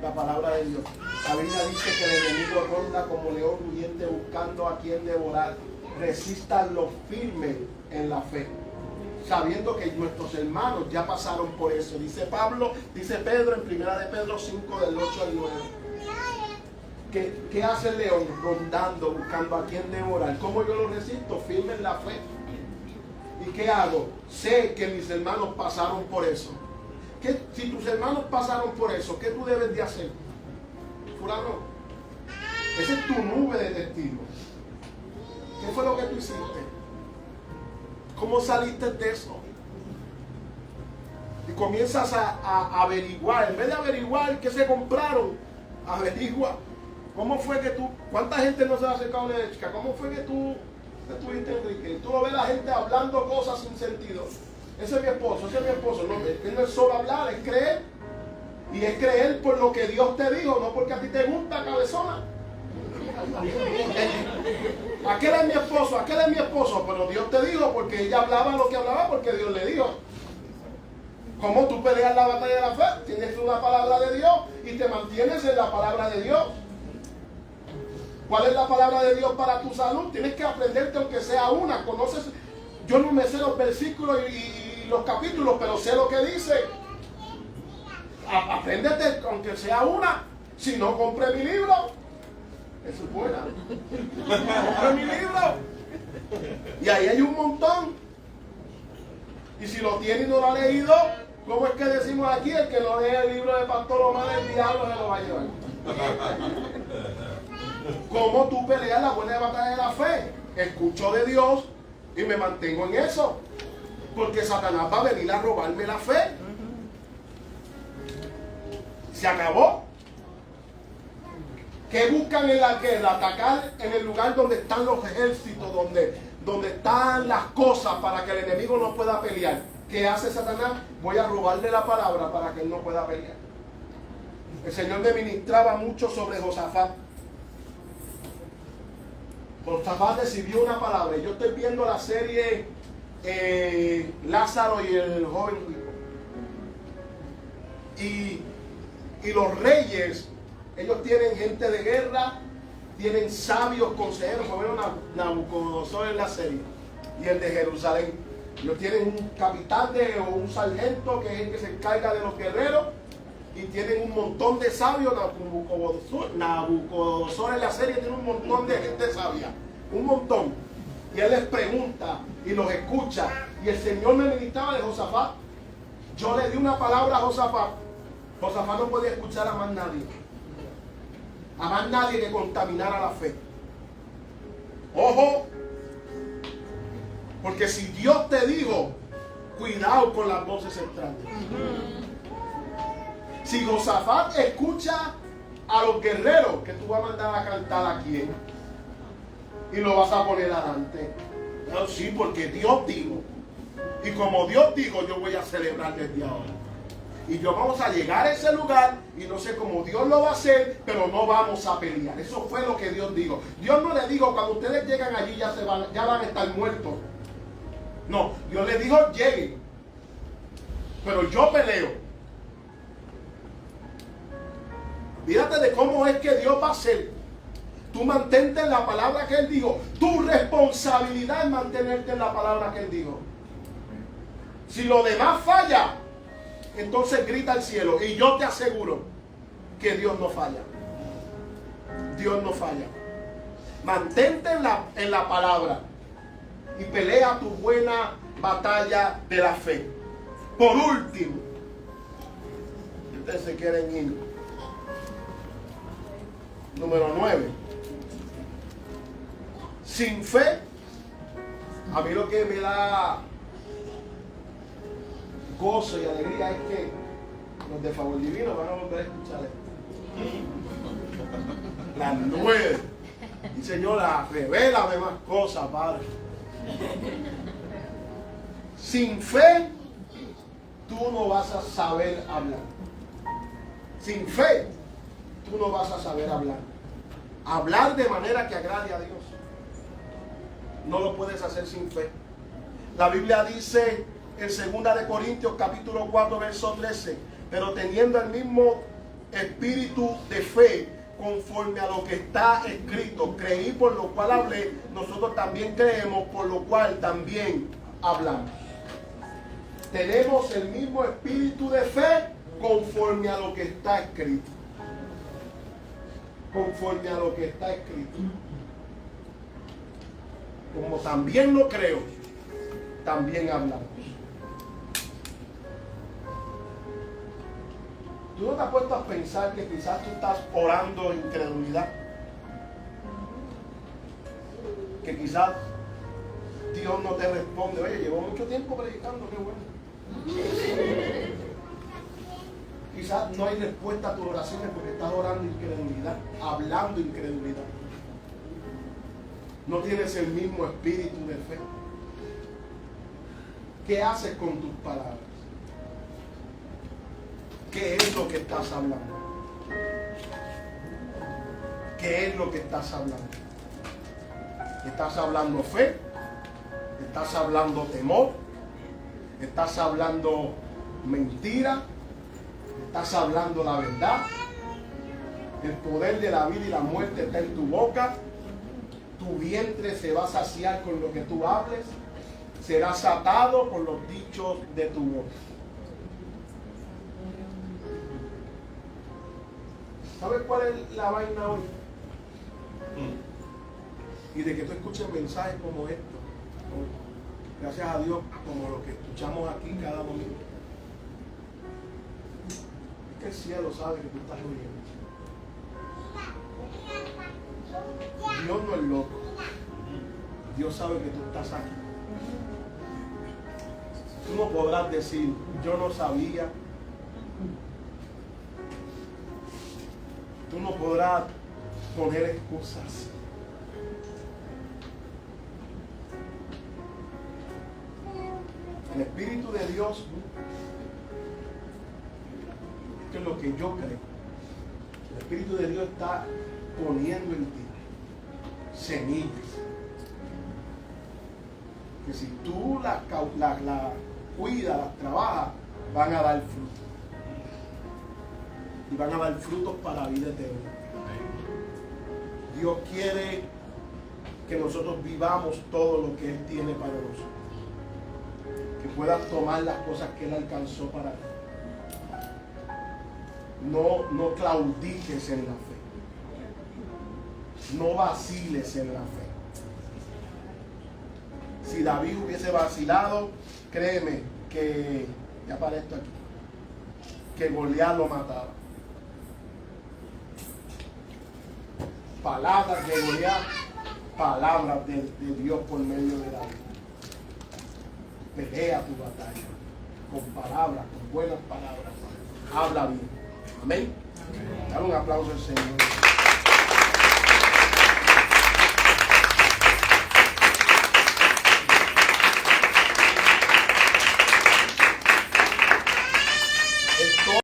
la palabra de Dios. La Biblia dice que el enemigo ronda como león rugiente buscando a quien devorar. Resistan los firmes en la fe, sabiendo que nuestros hermanos ya pasaron por eso. Dice Pedro en primera de Pedro 5 del 8 al 9. ¿Qué hace el león? Rondando, buscando a quien devorar. ¿Cómo yo lo resisto? Firme en la fe. ¿Y qué hago? Sé que mis hermanos pasaron por eso. Si tus hermanos pasaron por eso, ¿qué tú debes de hacer? Fulano, esa es tu nube de testigos. ¿Qué fue lo que tú hiciste? ¿Cómo saliste de eso? Y comienzas a averiguar. En vez de averiguar qué se compraron, averigua cómo fue que tú, cuánta gente no se ha acercado a una chica, cómo fue que tú estuviste Enrique. Tú lo ves la gente hablando cosas sin sentido. Ese es mi esposo, no, él no es solo hablar, es creer. Y es creer por lo que Dios te dijo, no porque a ti te gusta, cabezona. Aquel es mi esposo, pero Dios te dijo porque ella hablaba lo que hablaba porque Dios le dijo. ¿Cómo tú peleas la batalla de la fe? Tienes una palabra de Dios y te mantienes en la palabra de Dios. ¿Cuál es la palabra de Dios para tu salud? Tienes que aprenderte aunque sea una. Conoces, yo no me sé los versículos y los capítulos, pero sé lo que dice. Apréndete aunque sea una. Si no, compre mi libro. Eso es buena. Compre mi libro. Y ahí hay un montón. Y si lo tiene y no lo ha leído, ¿cómo es que decimos aquí? El que no lee el libro de Pastor Omar, el diablo se lo va a llevar. ¿Cómo tú peleas la buena batalla de la fe? Escucho de Dios y me mantengo en eso. Porque Satanás va a venir a robarme la fe. Se acabó. ¿Qué buscan en la guerra? Atacar en el lugar donde están los ejércitos, donde están las cosas para que el enemigo no pueda pelear. ¿Qué hace Satanás? Voy a robarle la palabra para que él no pueda pelear. El Señor me ministraba mucho sobre Josafat. Josafat recibió una palabra. Yo estoy viendo la serie Lázaro y el joven rico. Y los reyes, ellos tienen gente de guerra, tienen sabios consejeros, como vieron Nabucodonosor en la serie, y el de Jerusalén. Ellos tienen un capitán o un sargento que es el que se encarga de los guerreros, y tienen un montón de sabios. Nabucodonosor en la serie tiene un montón de gente sabia, un montón. Y él les pregunta y los escucha. Y el Señor me ministraba de Josafat. Yo le di una palabra a Josafat. Josafat no podía escuchar a más nadie. A más nadie que contaminara la fe. Ojo, porque si Dios te dijo, cuidado con las voces extrañas. Si Josafat escucha a los guerreros, que tú vas a mandar a cantar a quién, y lo vas a poner adelante. Pero sí, porque Dios dijo. Y como Dios dijo, yo voy a celebrar desde ahora. Y yo vamos a llegar a ese lugar y no sé cómo Dios lo va a hacer, pero no vamos a pelear. Eso fue lo que Dios dijo. Dios no le dijo, cuando ustedes llegan allí ya van a estar muertos. No, Dios le dijo, lleguen. Pero yo peleo. Fíjate de cómo es que Dios va a hacer. Tú mantente en la palabra que Él dijo. Tu responsabilidad es mantenerte en la palabra que Él dijo. Si lo demás falla, entonces grita al cielo. Y yo te aseguro que Dios no falla. Dios no falla. Mantente en la palabra. Y pelea tu buena batalla de la fe. Por último, ustedes se quieren ir. Número 9. Sin fe, a mí lo que me da gozo y alegría es que los de Favor Divino van a volver a escuchar esto. Las 9. Y Señora, revélame más cosas, Padre. Sin fe, tú no vas a saber hablar. Sin fe, tú no vas a saber hablar. Hablar de manera que agrade a Dios. No lo puedes hacer sin fe. La Biblia dice en 2 de Corintios capítulo 4 verso 13, pero teniendo el mismo espíritu de fe, conforme a lo que está escrito, creí por lo cual hablé, nosotros también creemos por lo cual también hablamos. Tenemos el mismo espíritu de fe conforme a lo que está escrito. Conforme a lo que está escrito. Como también lo creo, también hablamos. ¿Tú no te has puesto a pensar que quizás tú estás orando en incredulidad? Que quizás Dios no te responde. Oye, llevo mucho tiempo predicando, qué bueno. Quizás no hay respuesta a tus oraciones porque estás orando incredulidad, hablando incredulidad. No tienes el mismo espíritu de fe. ¿Qué haces con tus palabras? ¿Qué es lo que estás hablando? ¿Qué es lo que estás hablando? ¿Estás hablando fe? ¿Estás hablando temor? ¿Estás hablando mentira? ¿Estás hablando la verdad? El poder de la vida y la muerte está en tu boca. Tu vientre se va a saciar con lo que tú hables. Serás atado por los dichos de tu boca. ¿Sabes cuál es la vaina hoy? Y de que tú escuches mensajes como estos. Gracias a Dios, como lo que escuchamos aquí cada domingo. Es que el cielo sabe que tú estás oyendo. Dios no es loco. Dios sabe que tú estás aquí. Tú no podrás decir, yo no sabía. Tú no podrás poner excusas. El Espíritu de Dios, esto es lo que yo creo. El Espíritu de Dios está poniendo en ti semillas. Que si tú las cuidas, las trabajas, van a dar fruto. Y van a dar frutos para la vida eterna. Dios quiere que nosotros vivamos todo lo que Él tiene para nosotros. Que puedas tomar las cosas que Él alcanzó para ti. No claudiques en la fe. No vaciles en la fe. Si David hubiese vacilado, créeme que, ya para esto aquí, que Goliat lo mataba. Palabras de Goliat, palabras de Dios por medio de David. Pelea tu batalla con palabras, con buenas palabras. Habla bien. Amén. Dale un aplauso al Señor.